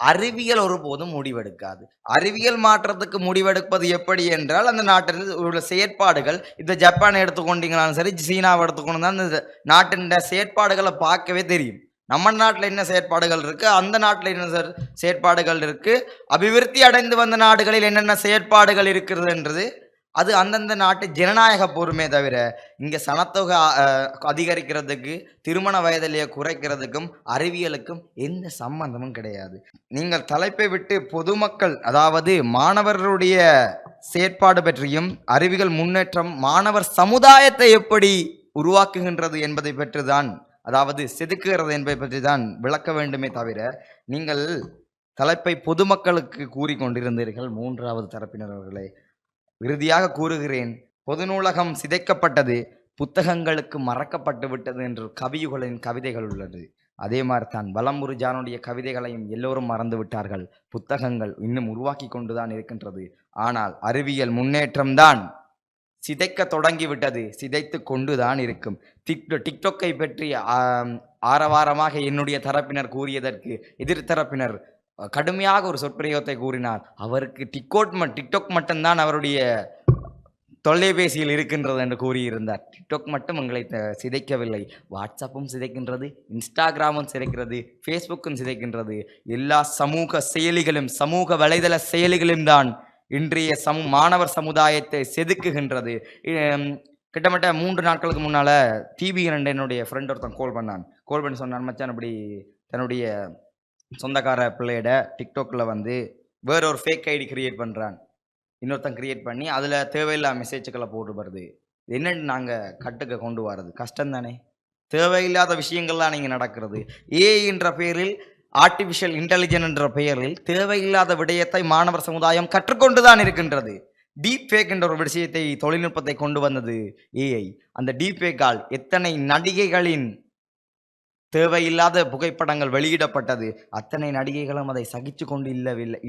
அறிவியல் ஒருபோதும் முடிவெடுக்காது. அறிவியல் மாற்றத்துக்கு முடிவெடுப்பது எப்படி என்றால் அந்த நாட்டில் உள்ள செயற்பாடுகள், இந்த ஜப்பானை எடுத்துக்கொண்டீங்களாலும் சரி, சீனாவை எடுத்துக்கொண்டு இந்த நாட்டின் செயற்பாடுகளை பார்க்கவே தெரியும். நம்ம நாட்டில் என்ன செயற்பாடுகள் இருக்கு, அந்த நாட்டில் என்ன செயற்பாடுகள் இருக்கு, அபிவிருத்தி அடைந்து வந்த நாடுகளில் என்னென்ன செயற்பாடுகள் இருக்கிறது என்றது அது அந்தந்த நாட்டு ஜனநாயக பொறுமே தவிர இங்கே சனத்தொகை அதிகரிக்கிறதுக்கு திருமண வயதிலேயே குறைக்கிறதுக்கும் அறிவியலுக்கும் எந்த சம்பந்தமும் கிடையாது. நீங்கள் தலைப்பை விட்டு பொதுமக்கள், அதாவது மாணவர்களுடைய செயற்பாடு பற்றியும் அறிவியல் முன்னேற்றம் மாணவர் சமுதாயத்தை எப்படி உருவாக்குகின்றது என்பதை பற்றி தான், அதாவது செதுக்குகிறது என்பதை பற்றி தான் விளக்க வேண்டுமே தவிர நீங்கள் தலைப்பை பொதுமக்களுக்கு கூறிக்கொண்டிருந்தீர்கள். 3வது தரப்பினர்களே, இறுதியாக கூறுகிறேன், பொது நூலகம் சிதைக்கப்பட்டது, புத்தகங்களுக்கு மறக்கப்பட்டு விட்டது என்று கவியுகளின் கவிதைகள் உள்ளது. அதே மாதிரி தான் வலம்புரி ஜானுடைய கவிதைகளையும் எல்லோரும் மறந்து விட்டார்கள். புத்தகங்கள் இன்னும் உருவாக்கி கொண்டுதான் இருக்கின்றது. ஆனால் அறிவியல் முன்னேற்றம்தான் சிதைக்க தொடங்கிவிட்டது, சிதைத்து கொண்டுதான் இருக்கும். டிக்டாக்கை பற்றி ஆரவாரமாக என்னுடைய தரப்பினர் கூறியதற்கு எதிர்த்தரப்பினர் கடுமையாக ஒரு சொற்பிரயோகத்தை கூறினார். அவருக்கு டிக்டாக் மட்டும்தான் அவருடைய தொலைபேசியில் இருக்கின்றது என்று கூறியிருந்தார். டிக்டாக் மட்டும் எங்களை சிதைக்கவில்லை, வாட்ஸ்அப்பும் சிதைக்கின்றது, இன்ஸ்டாகிராமும் சிதைக்கிறது, ஃபேஸ்புக்கும் சிதைக்கின்றது. எல்லா சமூக செயலிகளும் சமூக வலைதள செயலிகளும் தான் இன்றைய மாணவர் சமுதாயத்தை செதுக்குகின்றது. கிட்டத்தட்ட 3 நாட்களுக்கு முன்னால் TB2 என்னுடைய ஃப்ரெண்ட் ஒருத்தன் கால் பண்ணி சொன்னான், மச்சான் அப்படி தன்னுடைய சொந்தக்கார பிள்ளையிட டிக்டாக்ல வந்து வேற ஒரு ஃபேக் ஐடி கிரியேட் பண்ணுறான், இன்னொருத்தன் கிரியேட் பண்ணி அதில் தேவையில்லாத மெசேஜுக்களை போட்டு வருது. என்னென்னு நாங்கள் கட்டுக்க கொண்டு வரது கஷ்டம் தானே? தேவையில்லாத விஷயங்கள்லாம் நீங்கள் நடக்கிறது. என்ற பெயரில், ஆர்டிஃபிஷியல் இன்டெலிஜென்ஸ் என்ற பெயரில் தேவையில்லாத விடயத்தை மாணவர் சமுதாயம் கற்றுக்கொண்டு தான் இருக்கின்றது. டீப் ஃபேக் என்ற ஒரு விஷயத்தை, தொழில்நுட்பத்தை கொண்டு வந்தது ஏஐ. அந்த டீப் ஃபேக்கால் எத்தனை நடிகைகளின் தேவையில்லாத புகைப்படங்கள் வெளியிடப்பட்டது. அத்தனை நடிகைகளும் அதை சகிச்சு கொண்டு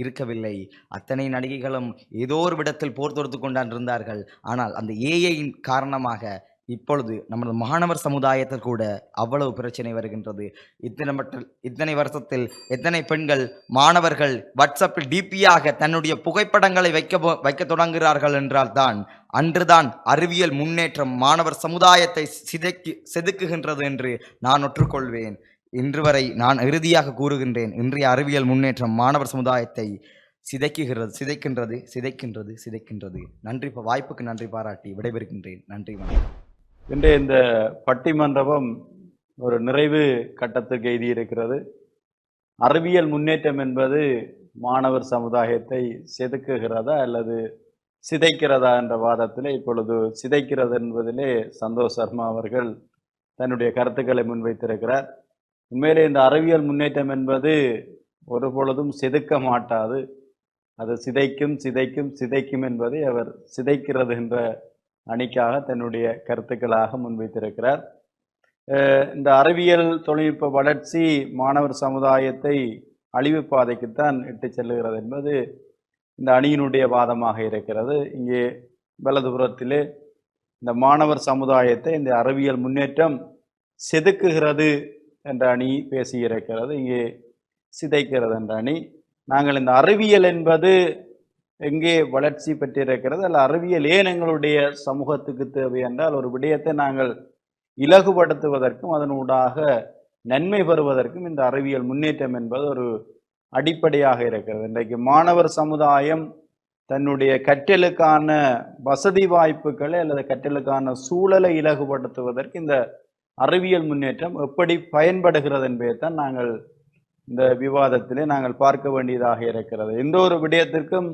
இருக்கவில்லை. அத்தனை நடிகைகளும் ஏதோ ஒரு விடத்தில் போர் தொடுத்து கொண்டான் இருந்தார்கள். ஆனால் அந்த ஏஐயின் காரணமாக இப்பொழுது நமது மாணவர் சமுதாயத்தில் கூட அவ்வளவு பிரச்சனை வருகின்றது. இத்தனை வருஷத்தில் எத்தனை பெண்கள் மாணவர்கள் வாட்ஸ்அப்பில் டிபியாக தன்னுடைய புகைப்படங்களை வைக்க தொடங்குகிறார்கள் என்றால் தான் அன்றுதான் அறிவியல் முன்னேற்றம் மாணவர் சமுதாயத்தை செதுக்குகின்றது என்று நான் ஒற்றுக்கொள்வேன். இன்று வரை நான் இறுதியாக கூறுகின்றேன், இன்றைய அறிவியல் முன்னேற்றம் மாணவர் சமுதாயத்தை சிதைக்கின்றது. நன்றி, வாய்ப்புக்கு நன்றி பாராட்டி விடைபெறுகின்றேன். நன்றி, வணக்கம். இன்றைய இந்த பட்டிமன்றம் ஒரு நிறைவு கட்டத்துக்கு எய்தியிருக்கிறது. அறிவியல் முன்னேற்றம் என்பது மாணவர் சமுதாயத்தை செதுக்குகிறதா அல்லது சிதைக்கிறதா என்ற வாதத்தில் இப்பொழுது சிதைக்கிறது என்பதிலே சந்தோஷ் சர்மா அவர்கள் தன்னுடைய கருத்துக்களை முன்வைத்திருக்கிறார். உண்மையிலே இந்த அறிவியல் முன்னேற்றம் என்பது ஒரு பொழுதும் செதுக்க மாட்டாது, அது சிதைக்கும் என்பதை அவர் சிதைக்கிறது என்ற அணிக்காக தன்னுடைய கருத்துக்களாக முன்வைத்திருக்கிறார். இந்த அறிவியல் தொழில்நுட்ப வளர்ச்சி மாணவர் சமுதாயத்தை அழிவு பாதைக்குத்தான் இட்டு செல்லுகிறது என்பது இந்த அணியினுடைய வாதமாக இருக்கிறது. இங்கே வலதுபுறத்திலே இந்த மாணவர் சமுதாயத்தை இந்த அறிவியல் முன்னேற்றம் செதுக்குகிறது என்ற அணி பேசியிருக்கிறது, இங்கே சிதைக்கிறது என்ற அணி. நாங்கள் இந்த அறிவியல் என்பது எங்கே வளர்ச்சி பெற்றிருக்கிறது, அல்ல அறிவியல் ஏன் எங்களுடைய சமூகத்துக்கு தேவை என்றால் ஒரு விடயத்தை நாங்கள் இலகுபடுத்துவதற்கும் அதனூடாக நன்மை பெறுவதற்கும் இந்த அறிவியல் முன்னேற்றம் என்பது ஒரு அடிப்படையாக இருக்கிறது. இன்றைக்கு மாணவர் சமுதாயம் தன்னுடைய கற்றலுக்கான வசதி வாய்ப்புகளை அல்லது கற்றலுக்கான சூழலை இலகுபடுத்துவதற்கு இந்த அறிவியல் முன்னேற்றம் எப்படி பயன்படுகிறது என்பதைத்தான் நாங்கள் இந்த விவாதத்திலே நாங்கள் பார்க்க வேண்டியதாக இருக்கிறது. எந்த ஒரு விடயத்திற்கும்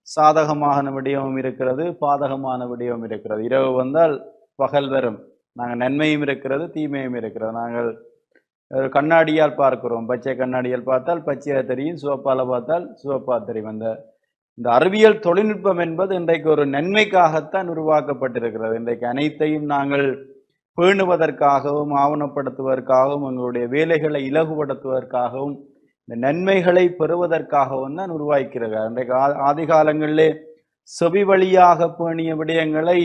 சாதகமான விடயமும் இருக்கிறது, பாதகமான விடயமும் இருக்கிறது. இரவு வந்தால் பகல் வரும். நாங்கள் நன்மையும் இருக்கிறது, தீமையும் இருக்கிறது. நாங்கள் கண்ணாடியால் பார்க்கிறோம், பச்சை கண்ணாடியால் பார்த்தால் பச்சையாக தெரியும், சிவப்பால் பார்த்தால் சிவப்பாக தெரியும். அந்த இந்த அறிவியல் தொழில்நுட்பம் என்பது இன்றைக்கு ஒரு நன்மைக்காகத்தான் உருவாக்கப்பட்டிருக்கிறது. இன்றைக்கு அனைத்தையும் நாங்கள் பேணுவதற்காகவும் ஆவணப்படுத்துவதற்காகவும் எங்களுடைய வேலைகளை இலகுபடுத்துவதற்காகவும் இந்த நன்மைகளை பெறுவதற்காகவும் தான் உருவாக்கிறது. இன்றைக்கு ஆதி காலங்களிலே செவி வழியாக பேணிய விடயங்களை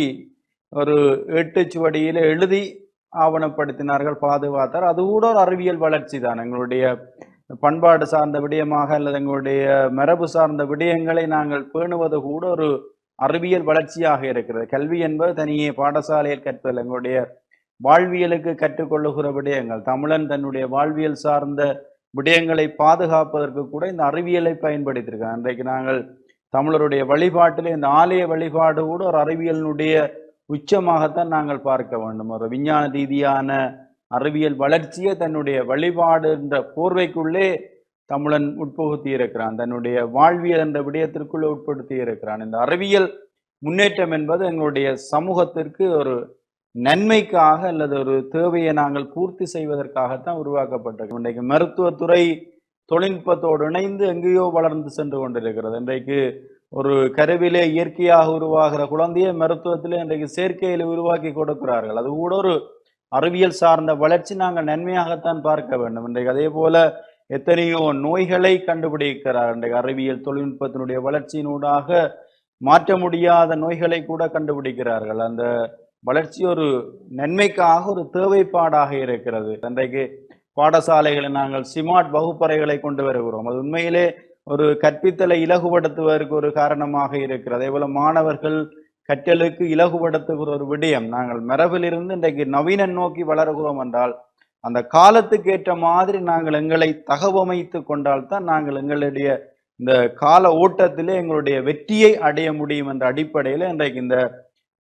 ஒரு ஏட்டுச்சுவடியில எழுதி ஆவணப்படுத்தினார்கள், பாதுகாத்தார். அது கூட ஒரு அறிவியல் வளர்ச்சி தான். எங்களுடைய பண்பாடு சார்ந்த விடயமாக அல்லது எங்களுடைய மரபு சார்ந்த விடயங்களை நாங்கள் பேணுவது கூட ஒரு அறிவியல் வளர்ச்சியாக இருக்கிறது. கல்வி என்பது தனியே பாடசாலையில் கற்பதில் எங்களுடைய வாழ்வியலுக்கு கற்றுக்கொள்ளுகிற விடயங்கள். தமிழன் தன்னுடைய வாழ்வியல் சார்ந்த விடயங்களை பாதுகாப்பதற்கு கூட இந்த அறிவியலை பயன்படுத்தியிருக்கிறோம். இன்றைக்கு நாங்கள் தமிழருடைய வழிபாட்டிலே இந்த ஆலய வழிபாடு கூட ஒரு அறிவியலினுடைய உச்சமாகத்தான் நாங்கள் பார்க்க வேண்டும். ஒரு விஞ்ஞான ரீதியான அறிவியல் வளர்ச்சியை தன்னுடைய வழிபாடு என்ற போர்வைக்குள்ளே தமிழன் உட்புகுத்தி இருக்கிறான், தன்னுடைய வாழ்வியல் என்ற விடயத்திற்குள்ளே உட்படுத்தி இருக்கிறான். இந்த அறிவியல் முன்னேற்றம் என்பது எங்களுடைய சமூகத்திற்கு ஒரு நன்மைக்காக அல்லது ஒரு தேவையை நாங்கள் பூர்த்தி செய்வதற்காகத்தான் உருவாக்கப்பட்டிருக்கு. இன்றைக்கு மருத்துவத்துறை தொழில்நுட்பத்தோடு இணைந்து எங்கேயோ வளர்ந்து சென்று கொண்டிருக்கிறது. இன்றைக்கு ஒரு கருவிலே இயற்கையாக உருவாகிற குழந்தையை மருத்துவத்திலே இன்றைக்கு செயற்கையில் உருவாக்கி கொடுக்கிறார்கள். அது கூட ஒரு அறிவியல் சார்ந்த வளர்ச்சி நாங்கள் நன்மையாகத்தான் பார்க்க வேண்டும். இன்றைக்கு அதே போல எத்தனையோ நோய்களை கண்டுபிடிக்கிறார். இன்றைக்கு அறிவியல் தொழில்நுட்பத்தினுடைய வளர்ச்சியினூடாக மாற்ற முடியாத நோய்களை கூட கண்டுபிடிக்கிறார்கள். அந்த வளர்ச்சி ஒரு நன்மைக்காக ஒரு தேவைப்பாடாக இருக்கிறது. இன்றைக்கு பாடசாலைகளில் நாங்கள் ஸ்மார்ட் வகுப்பறைகளை கொண்டு வருகிறோம். அது உண்மையிலே ஒரு கற்பித்தலை இலகுபடுத்துவதற்கு ஒரு காரணமாக இருக்கிறது. அதே போல மாணவர்கள் கற்றலுக்கு இலகுபடுத்துகிற ஒரு விடயம். நாங்கள் மரபிலிருந்து இன்றைக்கு நவீன நோக்கி வளர்கிறோம் என்றால் அந்த காலத்துக்கு ஏற்ற மாதிரி நாங்கள் எங்களை தகவமைத்து கொண்டால்தான் நாங்கள் எங்களுடைய இந்த கால ஓட்டத்திலே எங்களுடைய வெற்றியை அடைய முடியும் என்ற அடிப்படையில் இன்றைக்கு இந்த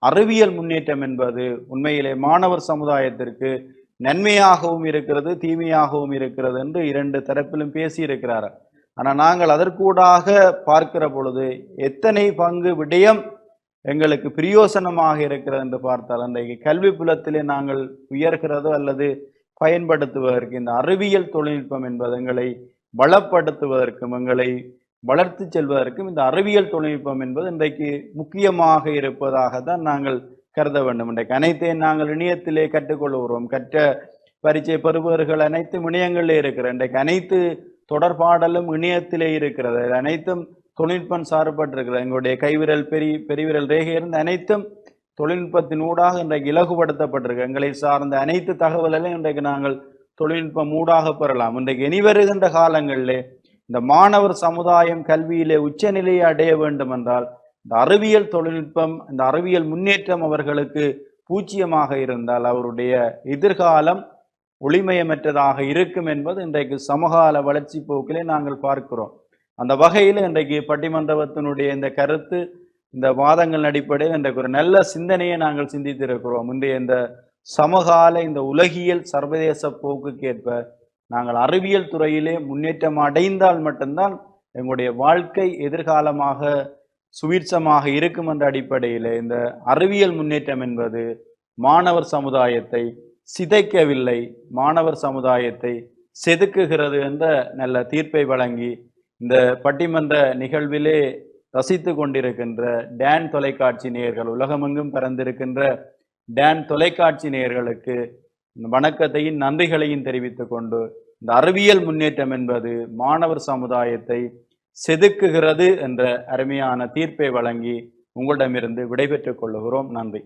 அறிவியல் முன்னேற்றம் என்பது உண்மையிலே மாணவர் சமுதாயத்திற்கு நன்மையாகவும் இருக்கிறது, தீமையாகவும் இருக்கிறது என்று இரண்டு தரப்பிலும் பேசியிருக்கிறார்கள். ஆனால் நாங்கள் அதற்கூடாக பார்க்கிற பொழுது எத்தனை பங்கு விடயம் எங்களுக்கு பிரயோசனமாக இருக்கிறது என்று பார்த்தால் அன்றைக்கு கல்வி புலத்திலே நாங்கள் உயர்கிறதோ அல்லது பயன்படுத்துவதற்கு இந்த அறிவியல் தொழில்நுட்பம் என்பது எங்களை பலப்படுத்துவதற்கும் எங்களை வளர்த்து செல்வதற்கும் இந்த அறிவியல் தொழில்நுட்பம் என்பது இன்றைக்கு முக்கியமாக இருப்பதாக தான் நாங்கள் கருத வேண்டும். இன்றைக்கு அனைத்தையும் நாங்கள் இணையத்திலே கற்றுக்கொள்கிறோம். கற்ற பரீட்சை பெறுபவர்கள் அனைத்தும் இணையங்களிலே இருக்கிற இன்றைக்கு அனைத்து தொடர்பாடலும் இணையத்திலே இருக்கிறது. அனைத்தும் தொழில்நுட்பம் சார்பட்டிருக்கிறது. எங்களுடைய கைவிரல் பெருவிரல் ரேகை இருந்து அனைத்தும் தொழில்நுட்பத்தின் ஊடாக இன்றைக்கு இலகுபடுத்தப்பட்டிருக்கு. எங்களை சார்ந்த அனைத்து தகவல்களையும் இன்றைக்கு நாங்கள் தொழில்நுட்பம் ஊடாக பெறலாம். இன்றைக்கு இனி வருகின்ற காலங்களிலே இந்த மாணவர் சமுதாயம் கல்வியிலே உச்சநிலையை அடைய வேண்டும் என்றால் இந்த அறிவியல் தொழில்நுட்பம், இந்த அறிவியல் முன்னேற்றம் அவர்களுக்கு பூஜ்ஜியமாக இருந்தால் அவருடைய எதிர்காலம் ஒளிமயமற்றதாக இருக்கும் என்பது இன்றைக்கு சமகால வளர்ச்சி போக்கிலே நாங்கள் பார்க்கிறோம். அந்த வகையில் இன்றைக்கு பட்டிமன்றத்தினுடைய இந்த கருத்து, இந்த வாதங்கள் அடிப்படையில் இன்றைக்கு ஒரு நல்ல சிந்தனையை நாங்கள் சிந்தித்திருக்கிறோம். இன்றைய இந்த சமகால இந்த உலகியல் சர்வதேச போக்குக்கு ஏற்ப நாங்கள் அறிவியல் துறையிலே முன்னேற்றம் அடைந்தால் மட்டும்தான் எங்களுடைய வாழ்க்கை எதிர்காலமாக சுவீட்சமாக இருக்கும் என்ற அடிப்படையில் இந்த அறிவியல் முன்னேற்றம் என்பது மாணவர் சமுதாயத்தை சிதைக்கவில்லை, மாணவர் சமுதாயத்தை செதுக்குகிறது என்ற நல்ல தீர்ப்பை வழங்கி இந்த பட்டிமன்ற நிகழ்விலே ரசித்து கொண்டிருக்கின்ற டான் தொலைக்காட்சி நேயர்கள், உலகமெங்கும் பறந்திருக்கின்ற டான் தொலைக்காட்சி நேயர்களுக்கு வணக்கத்தையும் நன்றிகளையும் தெரிவித்துக் கொண்டு இந்த அறிவியல் முன்னேற்றம் என்பது மாணவர் சமுதாயத்தை செதுக்குகிறது என்ற அருமையான தீர்ப்பை வழங்கி உங்களிடமிருந்து விடைபெற்றுக் கொள்ளுகிறோம். நன்றி.